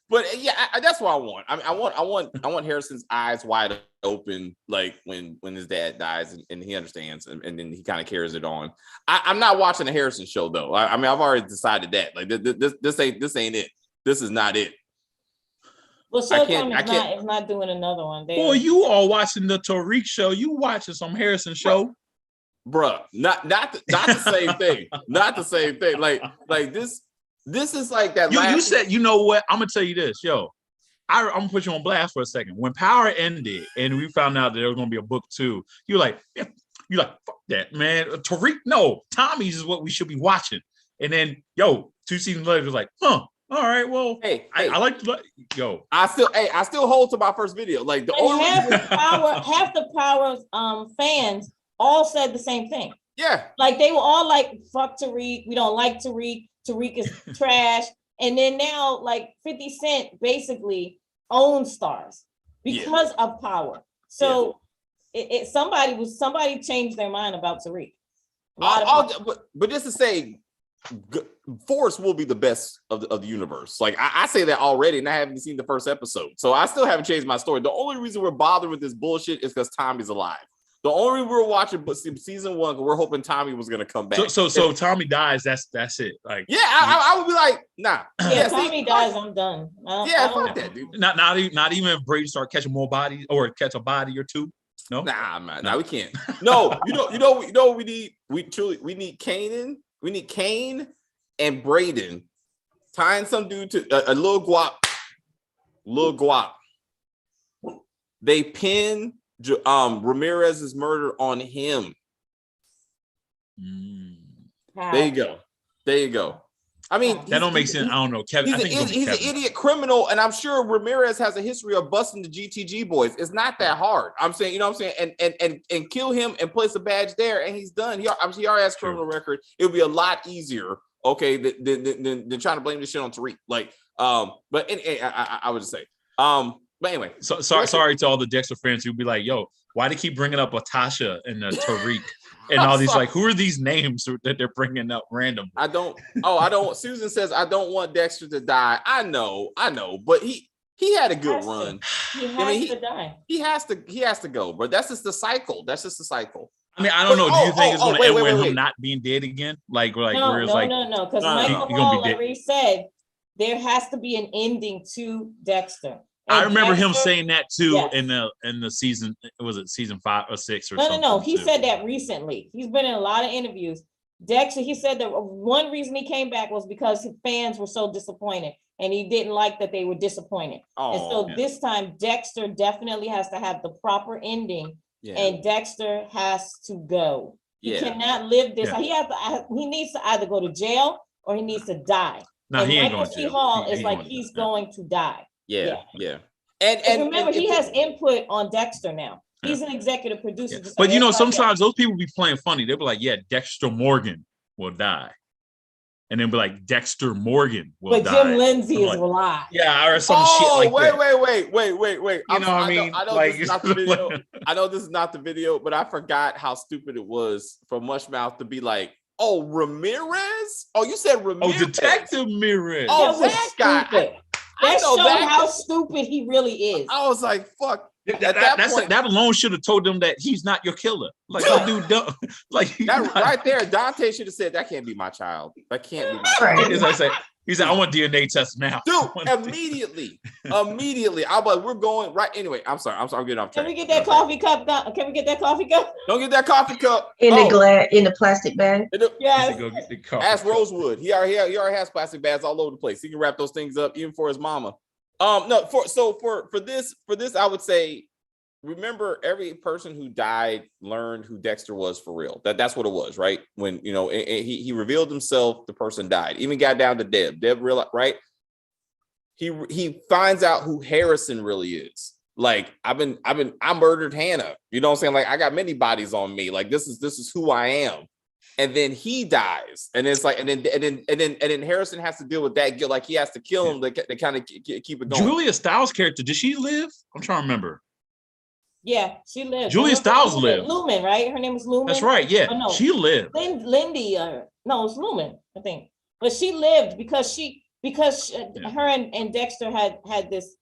But yeah, that's what I want. I mean, I want Harrison's eyes wide open, like when his dad dies and he understands and then he kind of carries it on. I'm not watching the Harrison show though. I mean, I've already decided that. Like this ain't it. This is not it. Well, Showtime is not doing another one. Boy, you all watching the Tariq show. You watching some Harrison show. Bruh, not the same thing. Not the same thing. Like this is like that. You said, you know what? I'm gonna tell you this, yo. I'm gonna put you on blast for a second. When Power ended and we found out that there was gonna be a book 2, you're like, fuck that, man. Tariq, no, Tommy's is what we should be watching. And then, 2 seasons later, it was like, all right, well, hey, I like to, yo. I still hold to my first video. Like half the Power fans all said the same thing. Yeah, like they were all like, "Fuck Tariq, we don't like Tariq. Tariq is trash." And then now, like 50 Cent basically owns Stars because of Power. So somebody changed their mind about Tariq. But just to say, Forrest will be the best of the universe. Like I say that already, and I haven't seen the first episode, so I still haven't changed my story. The only reason we're bothered with this bullshit is because Tommy's alive. The only reason we're watching season 1, we're hoping Tommy was gonna come back. So Tommy dies. That's it. Like I would be like, nah. Yeah, Tommy dies. I'm done. Fuck that, dude. Not even if Brady start catching more bodies or catch a body or 2. No, nah, we can't. No, you know what we need. We need Kanan. We need Kane and Braden tying some dude to a little guap. They pin Ramirez's murder on him. There you go. I mean, that don't make sense. I don't know, Kevin. He's an idiot criminal, and I'm sure Ramirez has a history of busting the GTG boys. It's not that hard. I'm saying, and kill him and place a badge there, and he's done. He already has a criminal record. It would be a lot easier, okay, than trying to blame this shit on Tariq. Like, but I would just say, but anyway. So sorry to all the Dexter fans who'd be like, yo, why do they keep bringing up Atasha and Tariq? and all these like, who are these names that they're bringing up randomly? I don't. Susan says I don't want Dexter to die. I know, but he had a good run. He has to die. He has to go, but that's just the cycle. I mean, I don't know. Do you think it's going to end with him not being dead again? Like, no, because Michael Hall, like we said, there has to be an ending to Dexter. And I remember Dexter, him saying that too in the season. Was it season 5 or 6 or something? No. He said that recently. He's been in a lot of interviews. Dexter, he said that one reason he came back was because his fans were so disappointed, and he didn't like that they were disappointed. And so this time, Dexter definitely has to have the proper ending. Yeah. And Dexter has to go. He cannot live this. Yeah. He needs to either go to jail or he needs to die. No, he ain't Michael going to jail. Hall is like he's going to die. Yeah. And remember, he has input on Dexter now. He's an executive producer. Yeah. But sometimes those people be playing funny. They'll be like, "Yeah, Dexter Morgan will die," and then be like, "Dexter Morgan will die." But Jim Lindsay is alive. Yeah, or some shit like that. Wait. You know what I mean? I know this is not the video. I know this is not the video, but I forgot how stupid it was for Mushmouth to be like, "Oh, Ramirez? Oh, you said Ramirez? Oh, Detective Ramirez? Oh, that guy." That shows how stupid he really is. I was like, "Fuck." That alone should have told them that he's not your killer. Like, dude, don't, like that right there. Dante should have said, "That can't be my child. That can't be my child." As I say, he said, "I want DNA tests now." Dude, immediately. I'm like, we're going right. Anyway, I'm sorry. I'm getting off track. Can we get that coffee cup? Can we get that coffee cup? Don't get that coffee cup in the plastic bag. Yes. Go get the coffee Ask Rosewood. He already has plastic bags all over the place. He can wrap those things up even for his mama. For this, I would say, remember, every person who died learned who Dexter was for real. That's what it was, right? When he revealed himself, the person died. Even got down to Deb. Deb realized, right? He finds out who Harrison really is. Like, I murdered Hannah. You know what I'm saying? Like, I got many bodies on me. Like, this is who I am. And then he dies, and it's like, and then Harrison has to deal with that guilt. Like, he has to kill him to kind of keep it going. Julia Stiles' character, did she live? I'm trying to remember. Yeah, she lived. Julia Stiles lived. Lumen, right? Her name was Lumen. That's right. Yeah, no. She lived. Lindy, no, it's Lumen, I think. But she lived because her and Dexter had this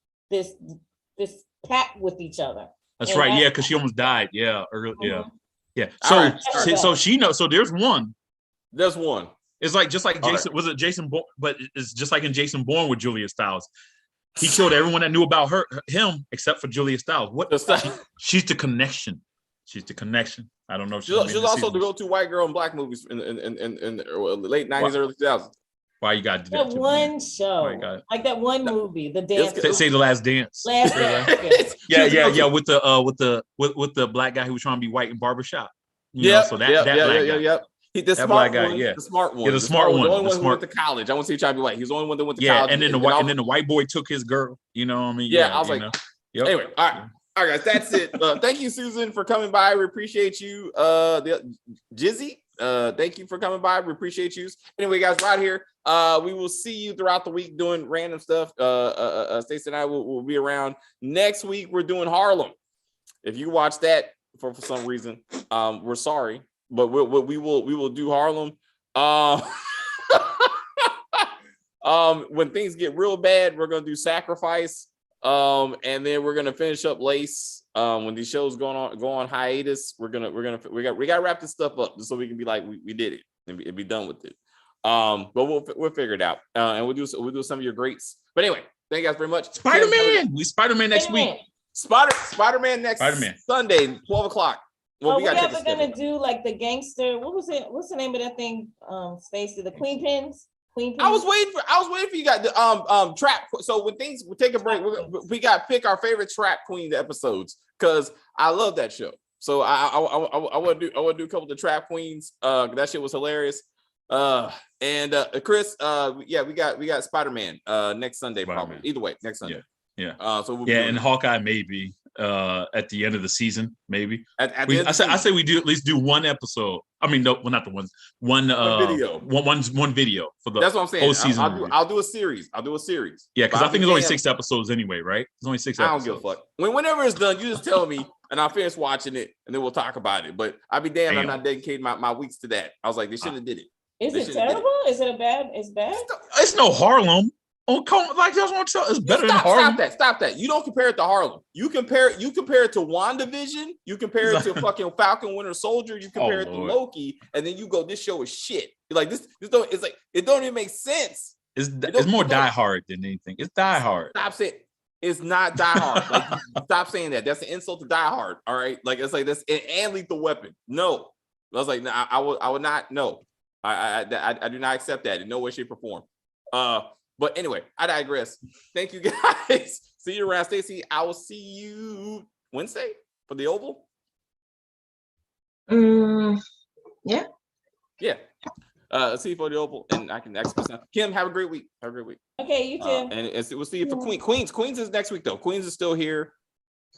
pact with each other. That's right. Yeah, because she almost died. Yeah, early. Mm-hmm. Yeah. So she knows. So there's one. There's one. It's like just like Jason. Right. Was it Jason? But it's just like in Jason Bourne with Julia Stiles. He killed everyone that knew about him except for Julia Stiles. She's the connection. She's the connection. I don't know. If she's also the go-to white girl in black movies in the late 90s, early 2000s. Why you got to do that? That one show, like that one movie, The Dance. Say The Last Dance. Last Dance. Yeah. With the black guy who was trying to be white in barbershop. Yeah. So that black guy. The smart one. Yeah, the smart one. Yeah, the smart one. The only one who went to college. I want to see trying to be white. He's the only one that went to college. And then the white boy took his girl. You know what I mean? Yeah, I was like, yep. Anyway, all right, guys, that's it. Thank you, Susan, for coming by. We appreciate you. Jizzy, thank you for coming by. We appreciate you. Anyway, guys, right here. We will see you throughout the week doing random stuff. Stacey and I will be around next week. We're doing Harlem. If you watch that for some reason, we're sorry. But we will do Harlem. When things get real bad, we're gonna do Sacrifice. And then we're gonna finish up Lace. When these shows go on hiatus, we gotta wrap this stuff up so we can be like we did it and be done with it. But we'll figure it out. And we'll do some of your greats. But anyway, thank you guys very much. Spider-Man next week. Spider-Man next Sunday, 12 o'clock. Well, we ever gonna do like the gangster? What was it? What's the name of that thing? Stacey, the Queen Pins. I was waiting for you guys to trap. So when we take a break, we got to pick our favorite Trap Queen episodes because I love that show. So I want to do a couple of the Trap Queens. That shit was hilarious. And Chris, we got Spider-Man next Sunday probably. Either way, next Sunday. Yeah. And Hawkeye maybe at the end of the season, maybe. I say we do at least do one episode. I mean, no, well, not the one video. One video for the that's what I'm saying. Whole season. I'll do a series. Yeah, because I think it's only 6 episodes anyway, right? It's only 6 episodes. I don't give a fuck. Whenever it's done, you just tell me. and I'll finish watching it, and then we'll talk about it. But I'll be damned, I'm Damn. not dedicating my weeks to that. I was like, they shouldn't have did it. Is They it should've did it. terrible? Is it a bad? It's bad. It's no Harlem. Oh, come like that's what it's better than Harlem. Stop that. You don't compare it to Harlem. You compare it to WandaVision. You compare it to fucking Falcon Winter Soldier. You compare it to Loki, and then you go, this show is shit. You're like this don't. It's like it don't even make sense. It's more Die Hard than anything. It's Die Hard. Stop saying it's not Die Hard. Like stop saying that. That's an insult to Die Hard. All right, like it's like this and Lethal Weapon. No, I was like, no, I would not. No, I do not accept that in no way, shape, or form. But anyway, I digress. Thank you guys. See you around, Stacey. I will see you Wednesday for the Oval. Yeah. See you for the Oval, and I can express. Kim, have a great week. Okay, you too. And we'll see you for Queens is next week though. Queens is still here.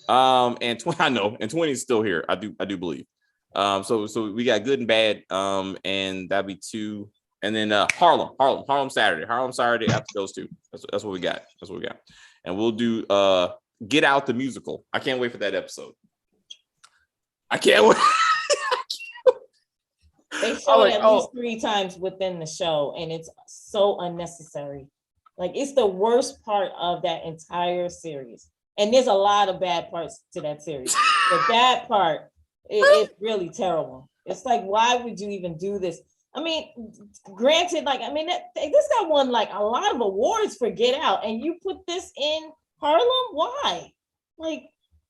And I know, and 20 is still here. I do believe. So we got good and bad. And that'd be 2. And then Harlem Saturday after those 2. That's what we got. And we'll do Get Out the musical. I can't wait for that episode. I can't wait. They show it at least 3 times within the show, and it's so unnecessary. Like it's the worst part of that entire series. And there's a lot of bad parts to that series. But that part, it's really terrible. It's like, why would you even do this? I mean, granted, like, I mean, this guy won like a lot of awards for Get Out, and you put this in Harlem? Why? Like,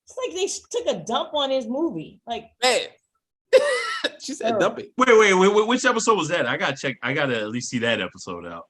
it's like they took a dump on his movie. Like, man. She said dump it. Wait, which episode was that? I gotta check. I gotta at least see that episode out.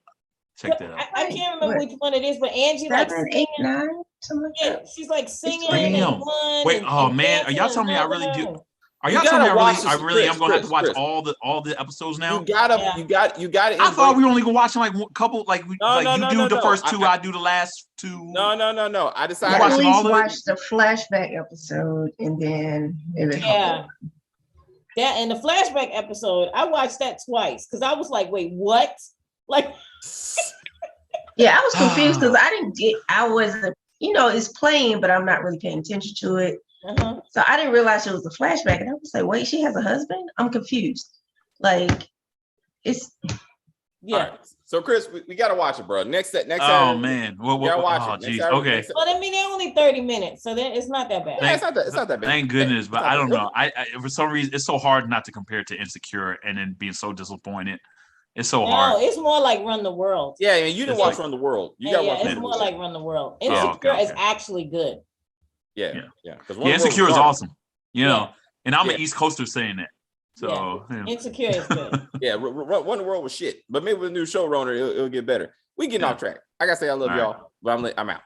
Check that out. I can't remember which one it is, but Angie 7, like 8, 9, something like that. she's like singing. Damn. One Wait, oh man, are y'all telling me I really do? Are y'all telling me I really am gonna have to watch all the episodes now? You gotta. I thought we were only gonna watch like a couple. Like you do the first 2, I do the last 2. No. I decided. I always watch the flashback episode, and then that and the flashback episode, I watched that twice because I was like, wait, what? Like, yeah, I was confused because I wasn't, it's playing, but I'm not really paying attention to it. So I didn't realize it was a flashback, and I was like, wait, she has a husband? I'm confused. Like, it's Right. So Chris, we gotta watch it, bro. Next. Oh man, watch it. Geez. Okay. Well, I mean, they're only 30 minutes, so it's not that bad. Yeah, it's not that bad. Thank goodness, but I don't know. I for some reason it's so hard not to compare it to Insecure and then being so disappointed. It's so hard. No, it's more like Run the World. Yeah, you didn't watch Run the World. You gotta watch it's more like Run the World. Insecure is actually good. Yeah. Insecure is awesome. And I'm an East Coaster saying that. So Insecure is good. Run the World was shit, but maybe with a new showrunner, it'll get better. We getting off track. I gotta say I love y'all, but I'm out.